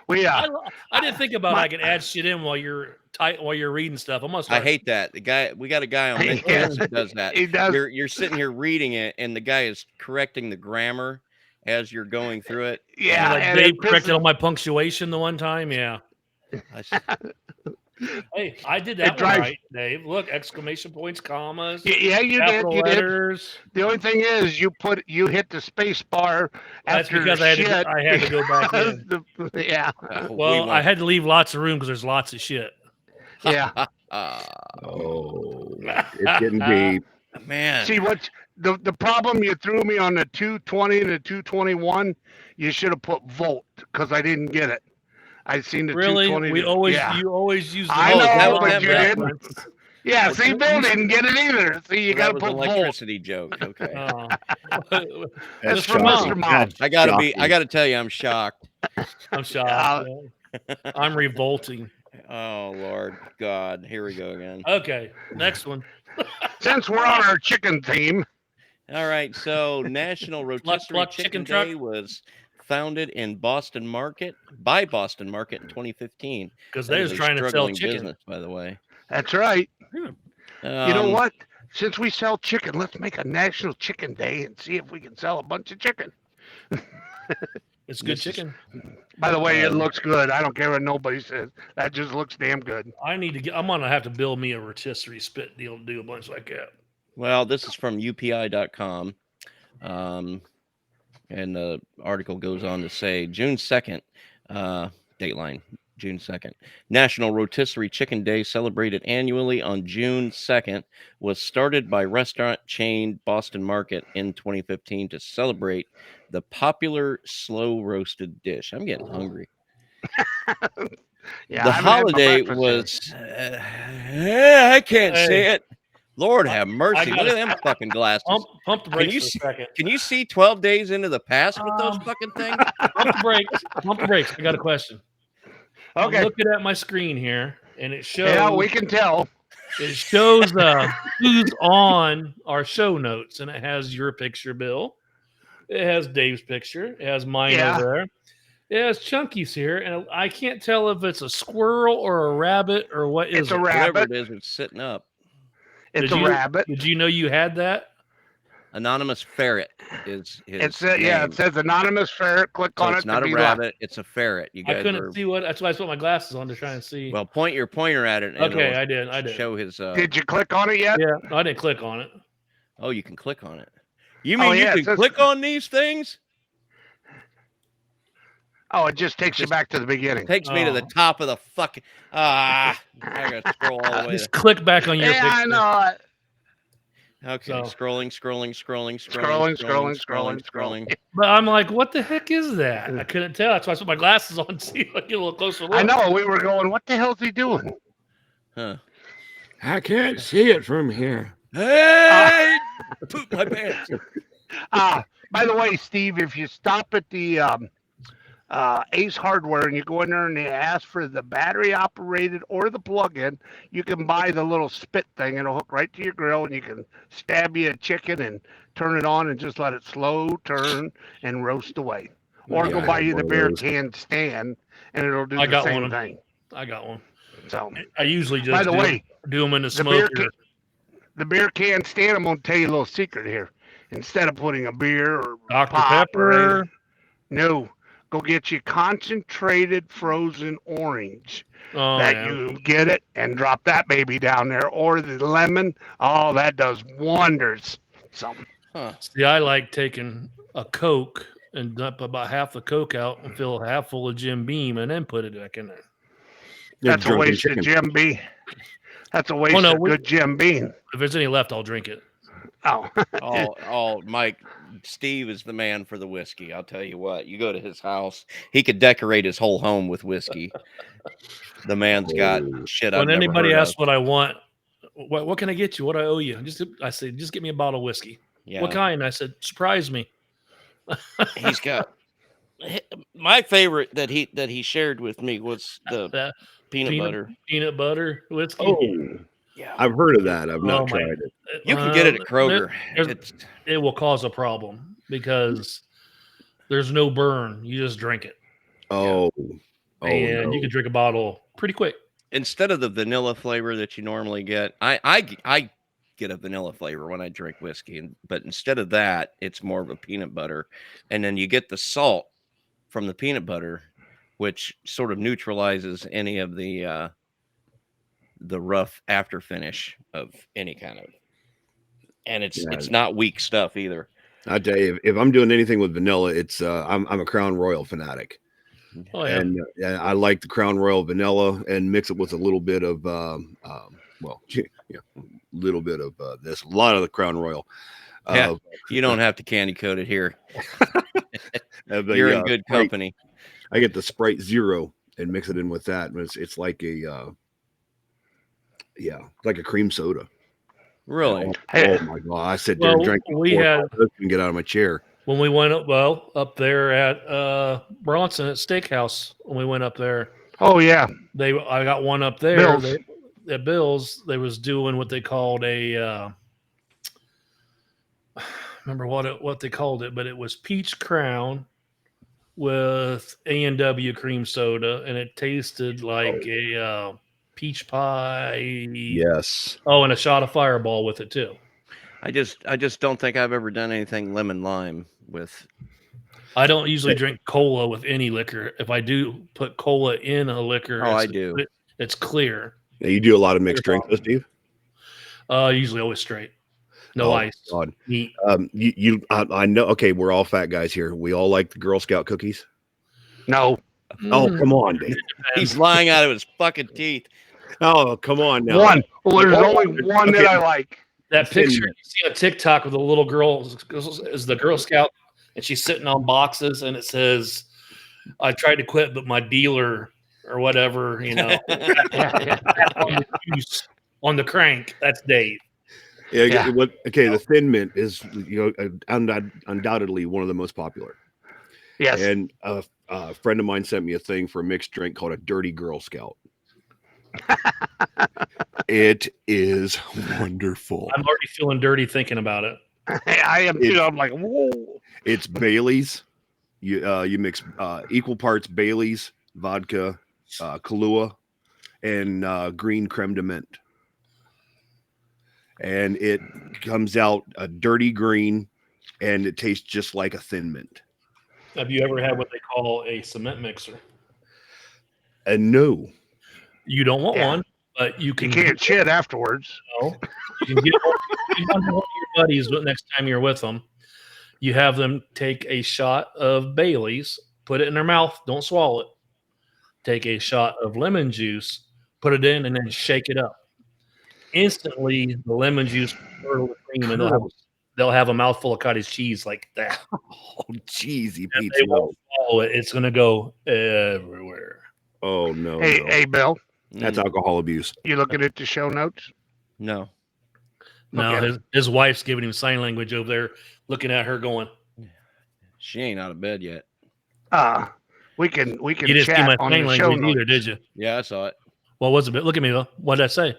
I didn't think about I could add shit in while you're reading stuff. I'm gonna I start. hate that. We got a guy on He Mentalist does. who does that. He does. You're sitting here reading it, and the guy is correcting the grammar as you're going through it. Yeah, like and Dave it corrected pisses- all my punctuation the one time. Yeah. Hey, I did that one drives- right, Dave. Look, exclamation points, commas, Yeah, you did. capital You did. letters. The only thing is, you hit the space bar That's after because shit. I had to go back in. Yeah, Well, I had to leave lots of room because there's lots of shit. yeah. Oh, it's getting deep. Man. See what the problem? You threw me on the 220 and the 221. You should have put volt because I didn't get it. I seen the Really? 220. Yeah. You always use the I Oh, is know, that what but that you meant? didn't. Yeah, see, Bill didn't get it either. See, you So got that to was put an volt. electricity joke. Okay. Oh. That's Just from mom. Mr. Mom. I gotta Shocking. tell you, I'm shocked. I'm shocked. Yeah. I'm revolting. Oh Lord God, here we go again. Okay, next one. Since we're on our chicken theme, All right, so National Rotisserie pluck, Chicken chicken truck. Day was founded in Boston Market by Boston Market in 2015. Because That they is was a trying to sell struggling chicken. business, by the way. that's right. You know Um, what? Since we sell chicken, let's make a National Chicken Day and see if we can sell a bunch of chicken. It's good This is- chicken. By the way, it looks good. I don't care what nobody says. That just looks damn good. I need to get. I'm gonna have to build me a rotisserie spit deal to do a bunch like that. Well, this is from UPI.com. And the article goes on to say June 2nd, dateline, June 2nd. National Rotisserie Chicken Day, celebrated annually on June 2nd, was started by restaurant chain Boston Market in 2015 to celebrate the popular slow roasted dish. I'm getting hungry. Yeah, The I haven't had my holiday breakfast yet. was, I can't Hey. say it. Lord have mercy. Look gotta- at them fucking glasses. Pump the Can brakes you for a see- second. Can you see 12 days into the past with those fucking things? Pump the brakes. Pump the brakes. I got a question. Okay. I'm looking at my screen here, and it shows. Yeah, we can tell. It shows who's on our show notes, and it has your picture, Bill. It has Dave's picture. It has mine Yeah. over there. It has Chunky's here, and I can't tell if it's a squirrel or a rabbit or what is It's a it. Whatever rabbit. it is, it's sitting up. It's Did a you- rabbit. Did you know you had that? Anonymous ferret is his It's name. yeah. It says anonymous ferret. Click So on it's it. not to a be rabbit, it's a ferret. You I guys couldn't are see what. That's why I put my glasses on to try and see. well. Point your pointer at it. And okay, it'll I did. I did. show his. Did you click on it yet? Yeah, I didn't click on it. Oh, you can click on it. You Oh, mean yeah, it you can says- click on these things? Oh, it just takes you Just- back to the beginning. Takes me to the Oh. top of the fucking. I gotta scroll all the way. Just click back on your Yeah, I picture. know it. Okay, So- scrolling. Scrolling. But I'm like, what the heck is that? I couldn't tell. That's why I put my glasses on to see if I get a little closer look. I know. We were going. What the hell's he doing? Huh. I can't see it from here. Hey! Poop my pants. By the way, Steve, if you stop at the Ace Hardware and you go in there and you ask for the battery operated or the plug-in, you can buy the little spit thing. It'll hook right to your grill, and you can stab you a chicken and turn it on and just let it slow turn and roast away. Or Yeah, go I buy have you the one of beer those. can stand, and it'll do I the got same one. thing. I got one. So, I usually just by the way, do them in the the beer smoker. the beer can stand, I'm going to tell you a little secret here. Instead of putting a beer or Dr. pop or Pepper. anything, no, go get you concentrated frozen orange. Oh, that yeah. you get it and drop that baby down there, or the lemon. Oh, that does wonders. So, Huh. See, I like taking a Coke and dump about half the Coke out and fill it half full of Jim Beam and then put it back in there. You're that's a drunken waste of chicken. Jim B. That's a waste Oh, no, of good Jim Beam. If there's any left, I'll drink it. Oh, Mike, Steve is the man for the whiskey. I'll tell you what, you go to his house, he could decorate his whole home with whiskey. The man's got shit I've When never anybody heard asks of. what I want, what can I get you? What I owe you? I say, just get me a bottle of whiskey. Yeah. What kind? I said, surprise me. He's got my favorite that he shared with me was the That peanut butter. Peanut butter whiskey. Oh, Yeah. I've heard of that. I've not Oh, my- tried it. You can get it at Kroger. It will cause a problem because there's no burn. You just drink it. Oh, And no. you can drink a bottle pretty quick. Instead of the vanilla flavor that you normally get, I get a vanilla flavor when I drink whiskey, but instead of that, it's more of a peanut butter, and then you get the salt from the peanut butter, which sort of neutralizes any of the rough after finish of any kind of, and it's not weak stuff either. I tell you, if I'm doing anything with vanilla, it's I'm a Crown Royal fanatic. Oh, yeah. And I like the Crown Royal vanilla and mix it with a little bit of little bit of this. A lot of the Crown Royal. Yeah, you don't have to candy coat it here. You're in good Sprite, company. I get the Sprite Zero and mix it in with that. And it's like like a cream soda. Really? Oh my god! I sit there and drink. And get out of my chair. When we went up there at Bronson at Steakhouse, when we went up there. Oh yeah. I got one up there. Bill's. At Bill's, they was doing what they called a remember what they called it, but it was peach crown with A&W cream soda, and it tasted like a peach pie. Yes. Oh, and a shot of Fireball with it too. I just don't think I've ever done anything lemon lime with. I don't usually drink cola with any liquor. If I do put cola in a liquor, I do. It's clear. Now, you do a lot of mixed drinks, Steve? Usually always straight. No ice. God. Neat. I know. Okay, we're all fat guys here. We all like the Girl Scout cookies. No. Oh, come on, Dave. He's lying out of his fucking teeth. Oh, come on now. One. Well, there's only one that I like. That picture you see on TikTok with a little girl is the Girl Scout, and she's sitting on boxes, and it says, "I tried to quit, but my dealer or whatever, on the crank." That's Dave. Yeah. Okay, the Thin Mint is undoubtedly one of the most popular. Yes. And a friend of mine sent me a thing for a mixed drink called a Dirty Girl Scout. It is wonderful. I'm already feeling dirty thinking about it. I am too. I'm like, whoa. It's Bailey's. You mix equal parts Bailey's, vodka, Kahlua, and green creme de menthe. And it comes out a dirty green, and it tastes just like a Thin Mint. Have you ever had what they call a cement mixer? And no. You don't want one, but you can. You can't shit afterwards. No. You can get one of your buddies next time you're with them. You have them take a shot of Bailey's, put it in their mouth, don't swallow it. Take a shot of lemon juice, put it in, and then shake it up. Instantly, the lemon juice will curdle the cream, and they'll have a mouthful of cottage cheese like that. Oh, cheesy And pizza. they won't swallow it. It's going to go everywhere. Oh, no. Hey, Bill. That's alcohol abuse. You looking at the show notes? No. No, Okay. his wife's giving him sign language over there, looking at her going, She ain't out of bed yet. We can "You didn't see chat my on sign the show language notes. either, did you?" Yeah, I saw it. What was it? Look at me, though. What did I say?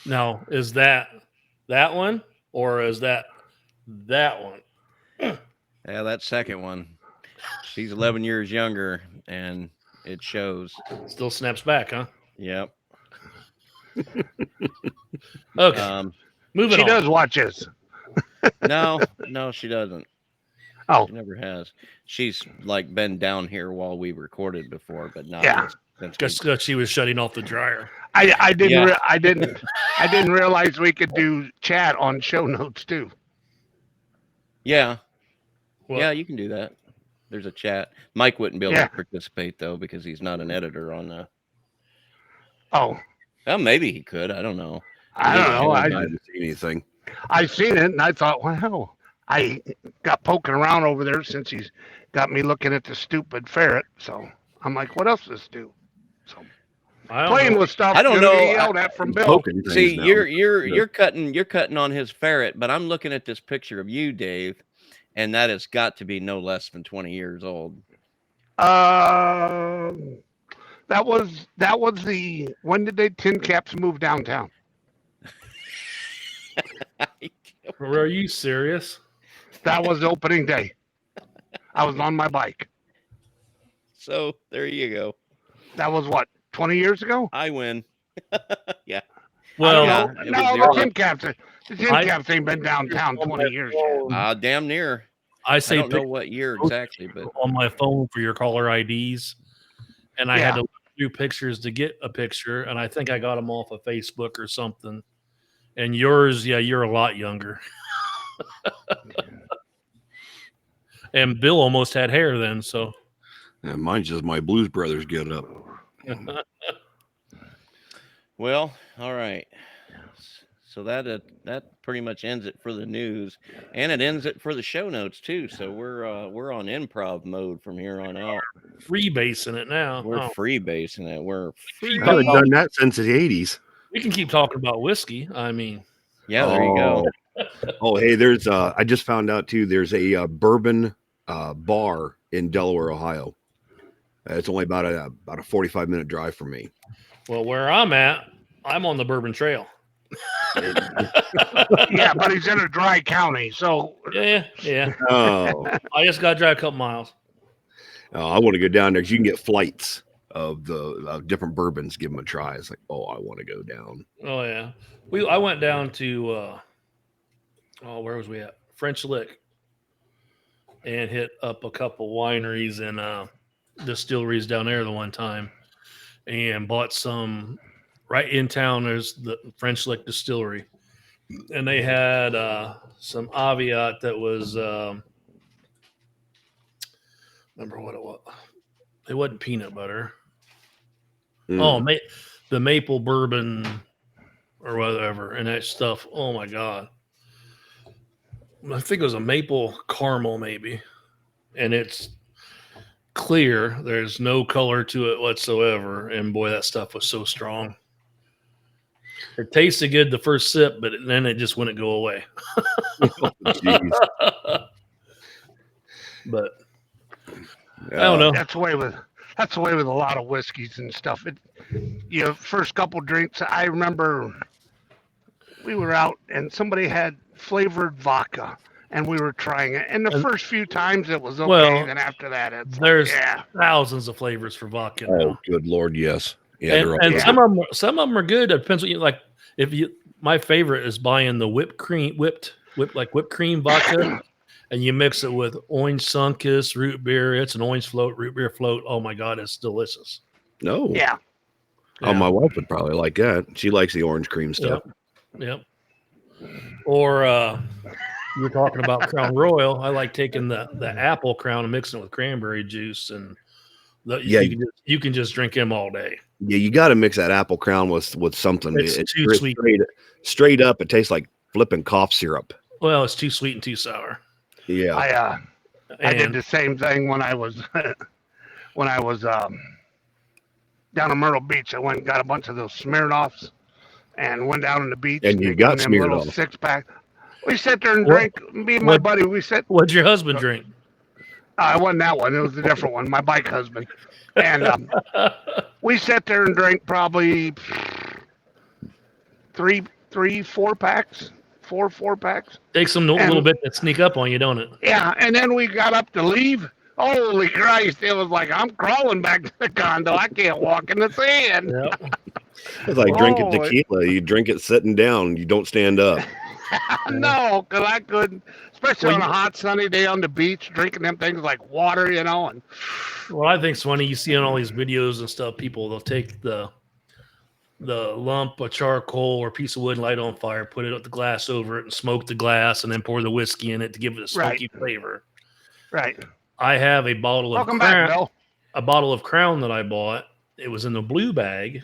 Now, is that one, or is that one? Yeah, that second one. She's 11 years younger, and it shows. Still snaps back, huh? Yep. Okay, moving She on. does watch this. No, she doesn't. Oh. She never has. She's like been down here while we recorded before, but not. Yeah. Just because she was shutting off the dryer. I didn't. Yeah. I didn't realize we could do chat on show notes too. Yeah. Well, Yeah, you can do that. There's a chat. Mike wouldn't be able Yeah. to participate though because he's not an editor on the. Oh, Well, maybe he could. I don't know. I don't know. I haven't seen anything. I seen it and I thought, wow. I got poking around over there since he's got me looking at the stupid ferret. So I'm like, what else does this do? So I don't playing know. with stuff. I don't gonna know. get yelled at from He's Bill. poking See, things now. you're cutting on his ferret, but I'm looking at this picture of you, Dave, and that has got to be no less than 20 years old. That was the when did they tin caps move downtown? Are you serious? That was opening day. I was on my bike. So there you go. That was what, 20 years ago? I win. Yeah. Well, Yeah, no, it no, was the there. tin caps. The tin caps ain't been downtown 20 years yet. Damn near. I I say don't know pick what year exactly, but on my phone for your caller IDs, and I had Yeah. to do pictures to get a picture, and I think I got them off of Facebook or something. And yours, yeah, you're a lot younger. And Bill almost had hair then, so Yeah, mine's just my Blues Brothers get up. well, all right. So that pretty much ends it for the news, and it ends it for the show notes too. So we're on improv mode from here on out. freebasing it now. We're Oh, freebasing it. We're free. I haven't done that since the 80s. we can keep talking about whiskey. I mean, Yeah, there you go. Oh, hey, there's I just found out too. There's a bourbon bar in Delaware, Ohio. It's only about a 45-minute drive from me. well, where I'm at, I'm on the Bourbon Trail. Yeah, but he's in a dry county, so Yeah. Oh, I just got to drive a couple miles. I want to go down there because you can get flights of the different bourbons. Give them a try. It's like, oh, I want to go down. Oh yeah, I went down to where was we at? French Lick, and hit up a couple wineries and distilleries down there the one time, and bought some right in town. There's the French Lick Distillery, and they had some Aviat that was remember what it was. It wasn't peanut butter. Oh, the maple bourbon or whatever, and that stuff. Oh my god! I think it was a maple caramel, maybe, and it's clear. There's no color to it whatsoever, and boy, that stuff was so strong. It tasted good the first sip, but then it just wouldn't go away. Jeez. But I don't know. that's the way with a lot of whiskeys and stuff. First couple drinks, I remember we were out and somebody had flavored vodka and we were trying it. And the first few times it was okay. Well, then after that, it's there's like, yeah. thousands of flavors for vodka now. Oh, good Lord, yes. Yeah, they're all and good. some of them are good. It depends what you like. My favorite is buying the whipped cream vodka, and you mix it with orange Sunkist, root beer. It's an orange float, root beer float. Oh my god, it's delicious. No. Yeah. Oh, my wife would probably like that. She likes the orange cream stuff. Yep. Or you're talking about Crown Royal. I like taking the apple Crown and mixing it with cranberry juice, and you can just drink them all day. Yeah, you got to mix that apple crown with something. It's too sweet. Straight up, it tastes like flipping cough syrup. Well, it's too sweet and too sour. Yeah. I did the same thing when I was down in Myrtle Beach. I went and got a bunch of those Smirnoffs and went down on the beach. And you they got give me them little Smirnoff. 6-pack. We sat there and drank. Me and my buddy. What'd your husband drink? It wasn't that one. It was a different one. My bike husband. And we sat there and drank probably 4 packs. Takes some little bit to sneak up on you, don't it? Yeah, and then we got up to leave. Holy Christ! It was like I'm crawling back to the condo. I can't walk in the sand. Yep. It's like drinking tequila. You drink it sitting down. You don't stand up. No, because I couldn't, especially on a hot sunny day on the beach, drinking them things like water, And Well, I think it's funny. You see on all these videos and stuff, they'll take the lump of charcoal or piece of wood and light on fire, put it with the glass over it, and smoke the glass, and then pour the whiskey in it to give it a smoky flavor. Right. I have a bottle of Welcome back, Bill. a bottle of Crown that I bought. It was in the blue bag,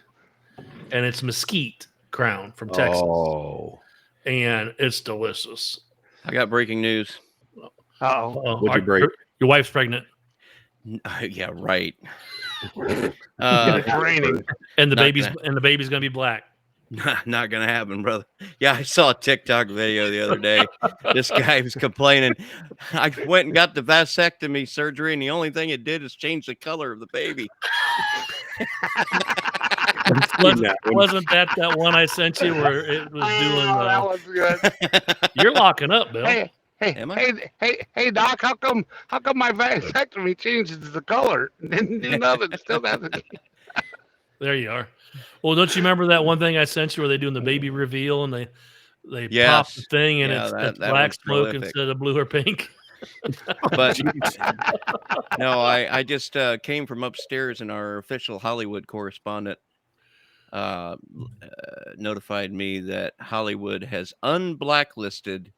and it's mesquite crown from Texas, Oh, and it's delicious. I got breaking news. Uh-oh. What'd you break? Your wife's pregnant, Yeah, right. It's raining. and the Not baby's gonna be black. Not gonna happen, brother. Yeah, I saw a TikTok video the other day. This guy was complaining. I went and got the vasectomy surgery, and the only thing it did is change the color of the baby. Wasn't that one I sent you where it was doing? That was good. You're locking up, Bill. Hey, Am I? hey, Doc. How come my vasectomy changes the color? Didn't do nothing. Still got the. There you are. Well, don't you remember that one thing I sent you where they doing the baby reveal and they pop Yes. the thing and Yeah, it's that black one's smoke prolific. instead of blue or pink? But no, I just came from upstairs, and our official Hollywood correspondent notified me that Hollywood has unblacklisted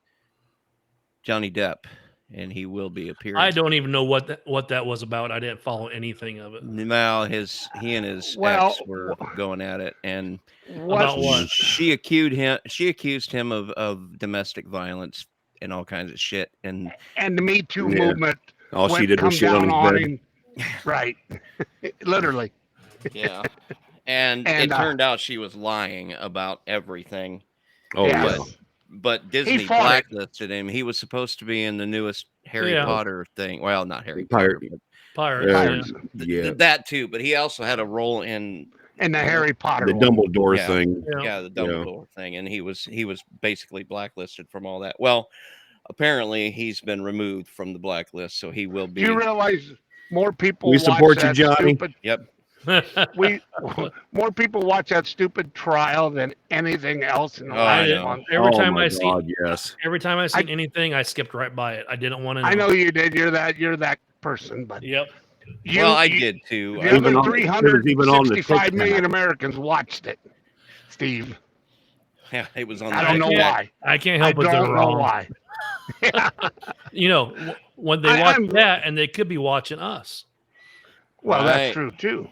Johnny Depp, and he will be appearing. I don't even know what that was about. I didn't follow anything of it. Well, he and his Well, ex were going at it, and About what? she accused him of domestic violence and all kinds of shit. And And the Me Too Yeah. movement. all she went did come was shit on down his bed. him. Right. Literally. yeah, and And, it turned out she was lying about everything. Oh Yeah. yeah. But Disney fought it. blacklisted him. He was supposed to be in the newest Harry Yeah. Potter thing. Well, not Harry Pirate- Potter, but Pirates. Pirates. Yeah. Yeah. that too. But he also had a role in And the Harry Potter. The one. Dumbledore Yeah. thing. Yeah. the Dumbledore thing, and he was basically blacklisted from all that. Well, apparently he's been removed from the blacklist, so he will Do be. you realize more people We watch support you, that Johnny. stupid Yep. more people watch that stupid trial than anything else in the Oh, I last know. month. Every Oh time my I see God, yes. every time I seen anything, I skipped right by it. I didn't want to know. I know you did. You're that person, but Yep. you, Well, I you- did too. The Even other on- it was even on the 365 TikTok. million Americans watched it. Steve, Yeah, it was on. I the don't know TikTok. why. I can't I help but they're don't know wrong. why. You know, when they I- watch I'm- that, and they could be watching us. Well, Right. that's true too.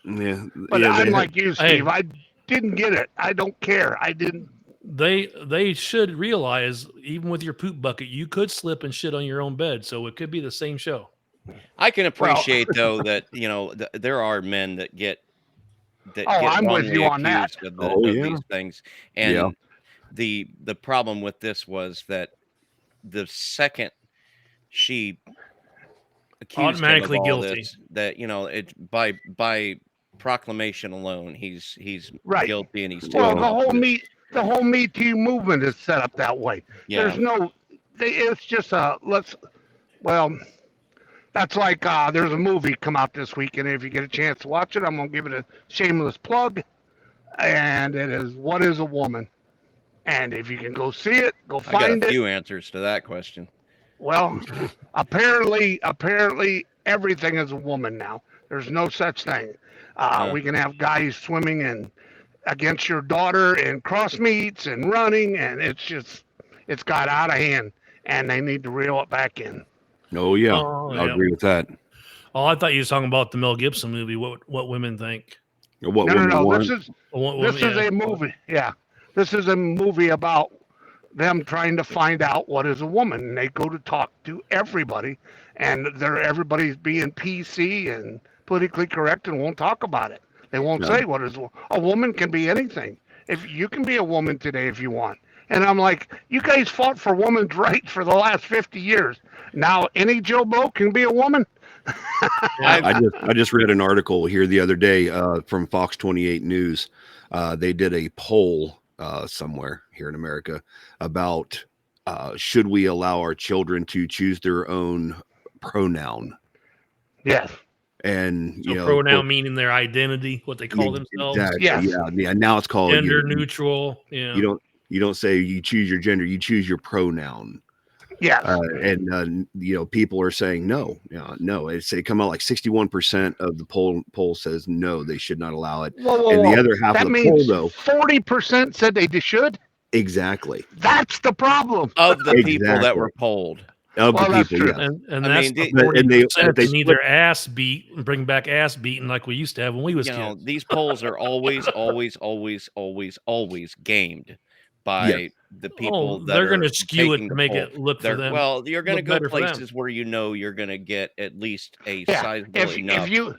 Yeah. But yeah, I'm they- like you, Hey. Steve. I didn't get it. I don't care. I didn't. They should realize, even with your poop bucket, you could slip and shit on your own bed. So it could be the same show. I can appreciate though that there are men that get Oh, I'm with wrongly you on that. accused of, Oh, of yeah. these things, and Yeah. the problem with this was that the second she accused Automatically him of all guilty. this, that it by proclamation alone he's Right. guilty, and he's Well, taken the off whole the- Me Too movement is set up that way. yeah. There's no. It's just Well, that's like there's a movie come out this week, and if you get a chance to watch it, I'm gonna give it a shameless plug. And it is What Is a Woman? And if you can go see it, go I got find a it. few answers to that question. Well, apparently everything is a woman now. There's no such thing. We can have guys swimming in against your daughter in cross meets and running, and it's got out of hand, and they need to reel it back in. Oh yeah. Oh, I yeah. agree with that. Oh, I thought you was talking about the Mel Gibson movie. What women think? What No, women want. This is Yeah. a movie. Yeah, this is a movie about them trying to find out what is a woman, and they go to talk to everybody, and everybody's being PC and politically correct and won't talk about it. They won't Yeah. say what is a woman can be anything. If you can be a woman today if you want. And I'm like, you guys fought for women's rights for the last 50 years. Now any Joe Blow can be a woman. I just read an article here the other day from Fox 28 News. They did a poll somewhere here in America about should we allow our children to choose their own pronoun? Yes. And So pronoun meaning their identity, what they call yeah, themselves, exactly, Yes. yeah. Now it's called gender neutral. Yeah. You don't say you choose your gender. You choose your pronoun. Yes. And people are saying no. No. It's come out like 61% of the poll says no, they should not allow it. Whoa, And whoa. the other half That of the poll, means though, 40% said they should. exactly. That's the problem. Of the people that Exactly. were polled. of Well, the that's people. true. Yeah. And I that's mean, the they- But- and they- 40% they that need their ass beat and bring back ass beating like we used to have when we was you know, kids. these polls are always, always, always, always, always gamed by the people Oh, that they're are going to skew it taking to the make poll. it look for They're, them. well, you're going to look go better for them. places where you know you're going to get at least a Yeah. sizable enough. If you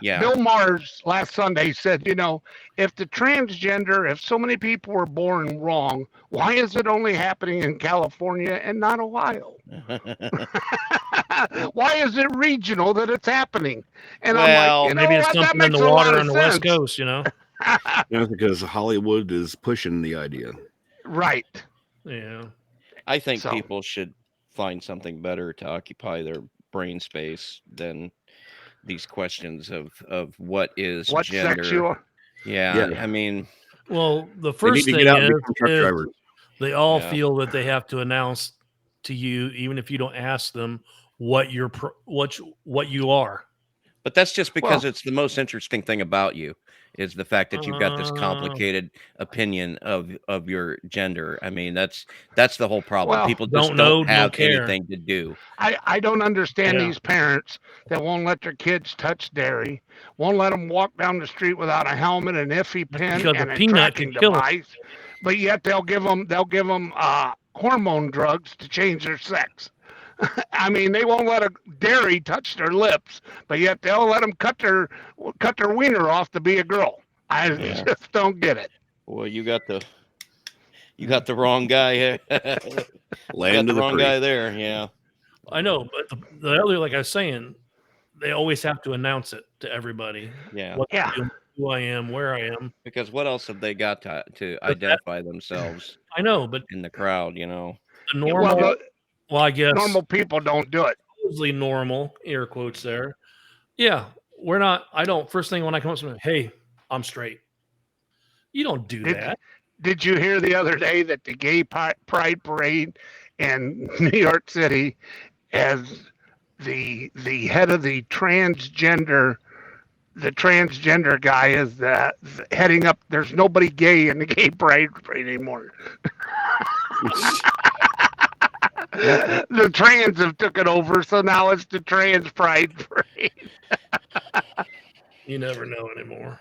Yeah. Bill Mars last Sunday said, if the transgender, if so many people were born wrong, why is it only happening in California and not Ohio? Why is it regional that it's happening? And Well, I'm like, you know Maybe it's what? That something in makes the a lot water of on the sense. West Coast, you know? That's because Hollywood is pushing the idea. Right. Yeah. I think So- people should find something better to occupy their brain space than these questions of what is What gender. sex you are? Yeah, Yeah. I mean, Well, the They need first to thing get out and is, become truck drivers. they all Yeah. feel that they have to announce to you, even if you don't ask them, what what you are. but that's just because Well- it's the most interesting thing about you is the fact that you've got this Uh. complicated opinion of your gender. I mean, that's the whole problem. Well, People just don't know, don't don't have care. anything to do. I don't understand Yeah. these parents that won't let their kids touch dairy, won't let them walk down the street without a helmet, an iffy pin, because and a a peanut tracking can kill 'em. device, but yet they'll give them hormone drugs to change their sex. I mean, they won't let a dairy touch their lips, but yet they'll let them cut their wiener off to be a girl. I Yeah. just don't get it. Well, you got the wrong guy here. You got Land the of the wrong free. guy there. Yeah. I know, but the other, like I was saying, they always have to announce it to everybody. Yeah. What Yeah. I do, who I am, where I am. Because what else have they got to that- identify themselves I know, but in the crowd, you know? the normal, Well, well, I guess normal people don't do it. supposedly normal, air quotes there. Yeah, we're not. I don't. First thing when I come up to someone, hey, I'm straight. You don't do Did- that. Did you hear the other day that the gay pride parade in New York City, as the head of the transgender guy is heading up? There's nobody gay in the gay pride parade anymore. The trans have took it over, so now it's the trans pride parade. You never know anymore.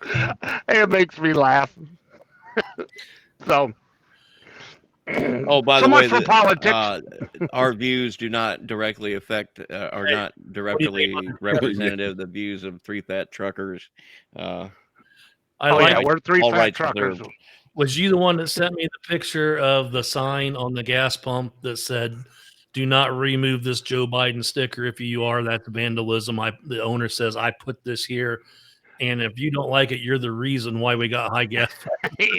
It makes me laugh. So, Oh, by so the way, much for politics. our views do not directly affect, are Hey, not do you directly think representative of the views of three fat truckers. I Oh like. yeah, we're three all fat rights truckers. reserved. Was you the one that sent me the picture of the sign on the gas pump that said, "Do not remove this Joe Biden sticker. If you are, that's vandalism." The owner says, "I put this here, and if you don't like it, you're the reason why we got high gas."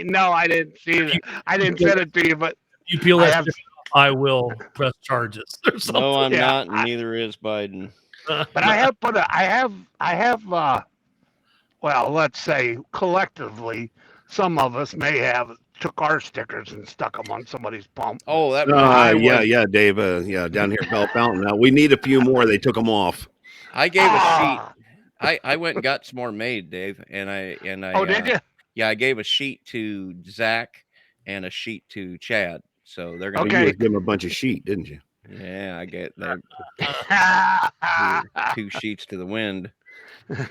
No, I didn't see it. I didn't send it to you, but You peel I that, have. sticker off, I will press charges or something. No, I'm Yeah, not, and neither is Biden. But I have put I have. Well, let's say collectively, some of us may have took our stickers and stuck them on somebody's pump. Oh, that Yeah, Dave. Yeah, down here at Bell Fountain. Now we need a few more. They took them off. I gave a sheet. Ah, I went and got some more made, Dave, and I oh, did you? yeah, I gave a sheet to Zach and a sheet to Chad. So they're gonna You Okay. just give them a bunch of sheet, didn't you? yeah, I get they Ah, two sheets to the wind. That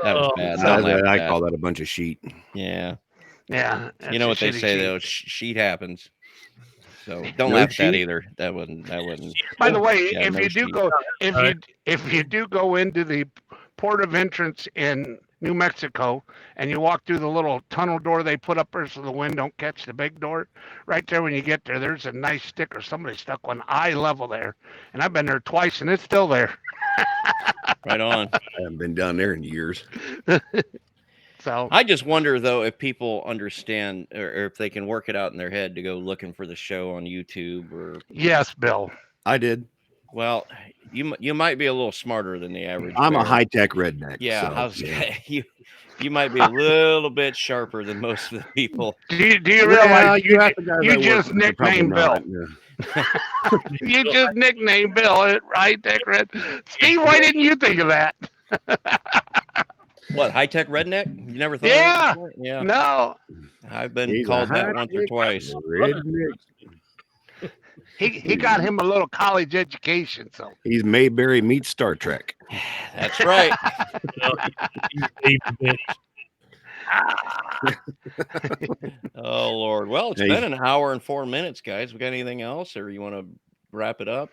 Oh, was bad. Don't laugh at I that. call that a bunch of sheet. Yeah. yeah. You know what they say though, sheet happens. So don't laugh at that sheet? either. That wasn't By the way, Yeah, if no you do sheet. go, Right. if you do go into the port of entrance in New Mexico and you walk through the little tunnel door they put up there so the wind don't catch the big door, right there when you get there, there's a nice sticker. Somebody stuck one eye level there, and I've been there twice and it's still there. right on. I haven't been down there in years. So I just wonder though if people understand or if they can work it out in their head to go looking for the show on YouTube or yes, Bill. I did. well, you might be a little smarter than the average. I'm a bear. high tech redneck. Yeah, so, I was, yeah. you might be a little bit sharper than most of the people. Do you Well, realize you, ask the guys you I work just with, they're probably nicknamed Bill? not, yeah. You just nicknamed Bill, right, Dick Red? Steve, why didn't you think of that? What, high tech redneck? You never thought? Yeah. Of that before? Yeah. No. I've been He's a called that high once or tech twice. redneck. He got him a little college education. So He's Mayberry meets Star Trek. That's right. He- he- Oh Lord. Well, it's Yeah, been an hour and 4 minutes, guys. We got anything else, or you want to wrap it up?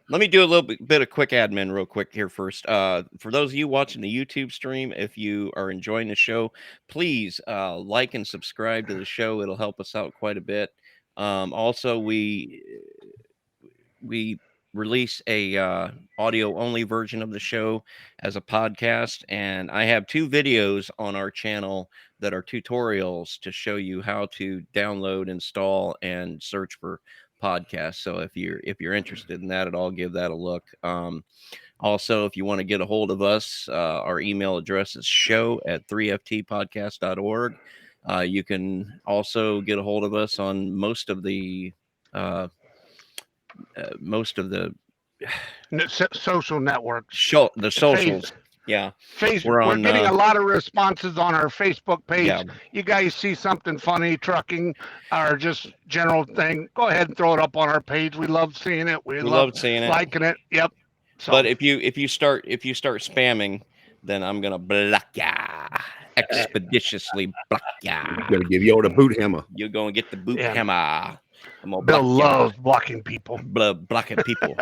Let me do a little bit of quick admin real quick here first. For those of you watching the YouTube stream, if you are enjoying the show, please like and subscribe to the show. It'll help us out quite a bit. Also, we release a audio only version of the show as a podcast, and I have 2 videos on our channel that are tutorials to show you how to download, install, and search for podcasts. So if you're interested in that at all, give that a look. Also, if you want to get a hold of us, our email address is show@3ftpodcast.org. You can also get a hold of us on most of the social networks. the socials. Yeah, We're getting a lot of responses on our Facebook page. yeah. You guys see something funny, trucking, or just general thing, go ahead and throw it up on our page. We love seeing it. We love seeing it. liking it. Yep. So, But if you start spamming, then I'm gonna block ya, expeditiously block ya. Gonna give you all the boot hammer. You're gonna get the boot Yeah. hammer. I'm gonna Bill block ya. loves blocking people. Blocking people.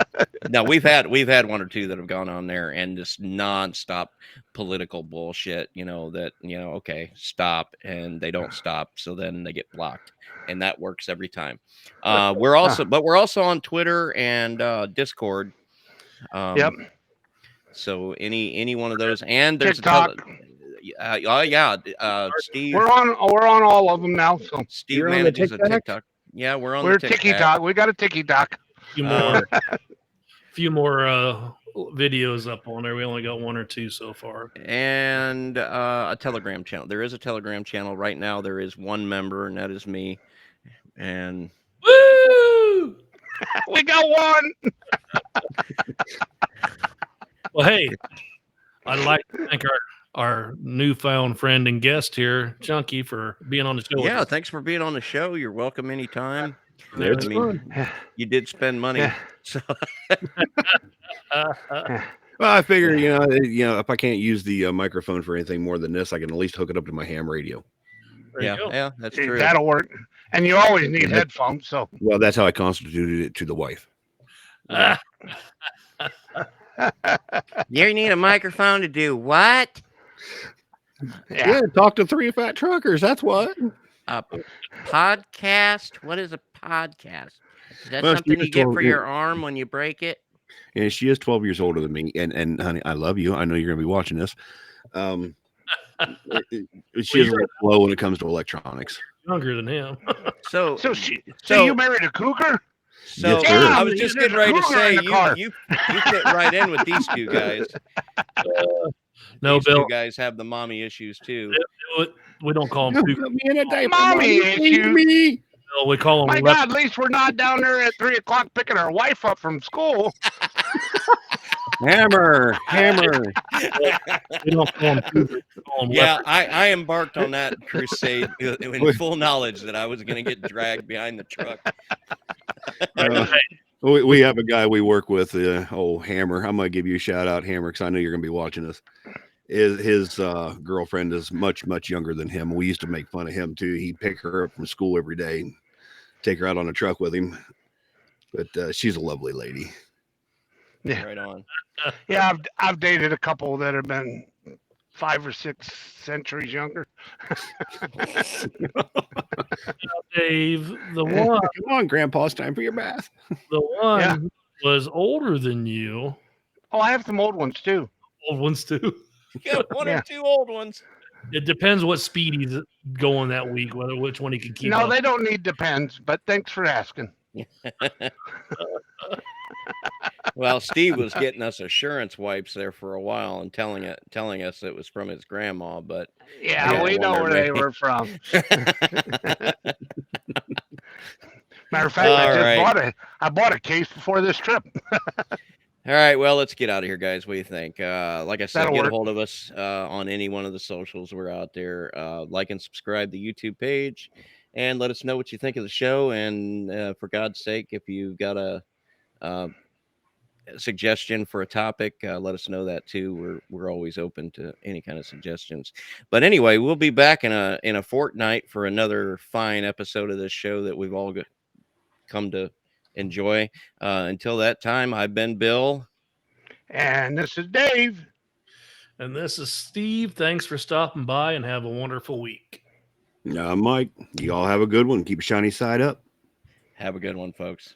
Now we've had 1 or 2 that have gone on there and just nonstop political bullshit. Okay, stop, and they don't stop, so then they get blocked, and that works every time. We're also on Twitter and Discord. Yep. So any one of those, and there's TikTok. Steve. We're on all of them now. So Steve You're on the manages a TikTok? TikTok. Yeah, we're on we're the Tiki TikTok. Talk. We got a Tiki Talk. few more videos up on there. We only got 1 or 2 so far. And a Telegram channel. There is a Telegram channel right now. There is 1 member, and that is me. And Woo! We got one. Well, hey, I'd like to thank our newfound friend and guest here, Chunky, for being on the show. yeah, thanks for being on the show. You're welcome anytime. It's You did spend money. Yeah. So Well, I figure, if I can't use the microphone for anything more than this, I can at least hook it up to my ham radio. yeah, that's true. That'll work. And you always need headphones. So Well, that's how I constituted it to the wife. You need a microphone to do what? yeah. Talk to 3 fat truckers. That's what. A podcast? What is a podcast? Is that Well, something she you get told for me- your arm when you break it? And she is 12 years older than me. And honey, I love you. I know you're going to be watching this. She is really slow when it comes to electronics. Younger than him. So So you married a cougar? So Yes, sir. I was just There's getting a ready to cougar say in the car. you fit right in with these 2 guys. No, These Bill, 2 guys have the mommy issues too. we don't call them cougar. Me in a diaper, Mommy feed issues. me. Bill, we call them My God, at least we're not down there at 3 o'clock picking our wife up from school. Hammer. We don't call them cougar. We call them Yeah, I embarked on that crusade in full knowledge that I was going to get dragged behind the truck. We have a guy we work with, Hammer. I'm gonna give you a shout out, Hammer, because I know you're gonna be watching this. His girlfriend is much younger than him. We used to make fun of him too. He'd pick her up from school every day, and take her out on a truck with him. But she's a lovely lady. Yeah. Right on. Yeah, I've dated a couple that have been 5 or 6 centuries younger. Dave. The one, Come on, Grandpa, it's time for your bath. was older than you. Oh, I have some old ones too. Old ones too. You got 1 Yeah. or 2 old ones. It depends what speed he's going that week, which one he can keep No, up. they don't need depends, but thanks for asking. Well, Steve was getting us assurance wipes there for a while and telling us it was from his grandma, but Yeah, Yeah, we know where wonder they maybe. were from. Matter of fact, All I bought a case before this trip. All right, well, let's get out of here, guys. What do you think? Like I said, That'll get a work. hold of us on any one of the socials. We're out there. Like and subscribe the YouTube page. and let us know what you think of the show. And for God's sake, if you've got a suggestion for a topic, let us know that too. We're always open to any kind of suggestions. But anyway, we'll be back in a fortnight for another fine episode of this show that we've all come to enjoy. Until that time, I've been Bill, And this is Dave. And this is Steve. Thanks for stopping by, and have a wonderful week. Mike, you all have a good one. Keep a shiny side up. Have a good one, folks.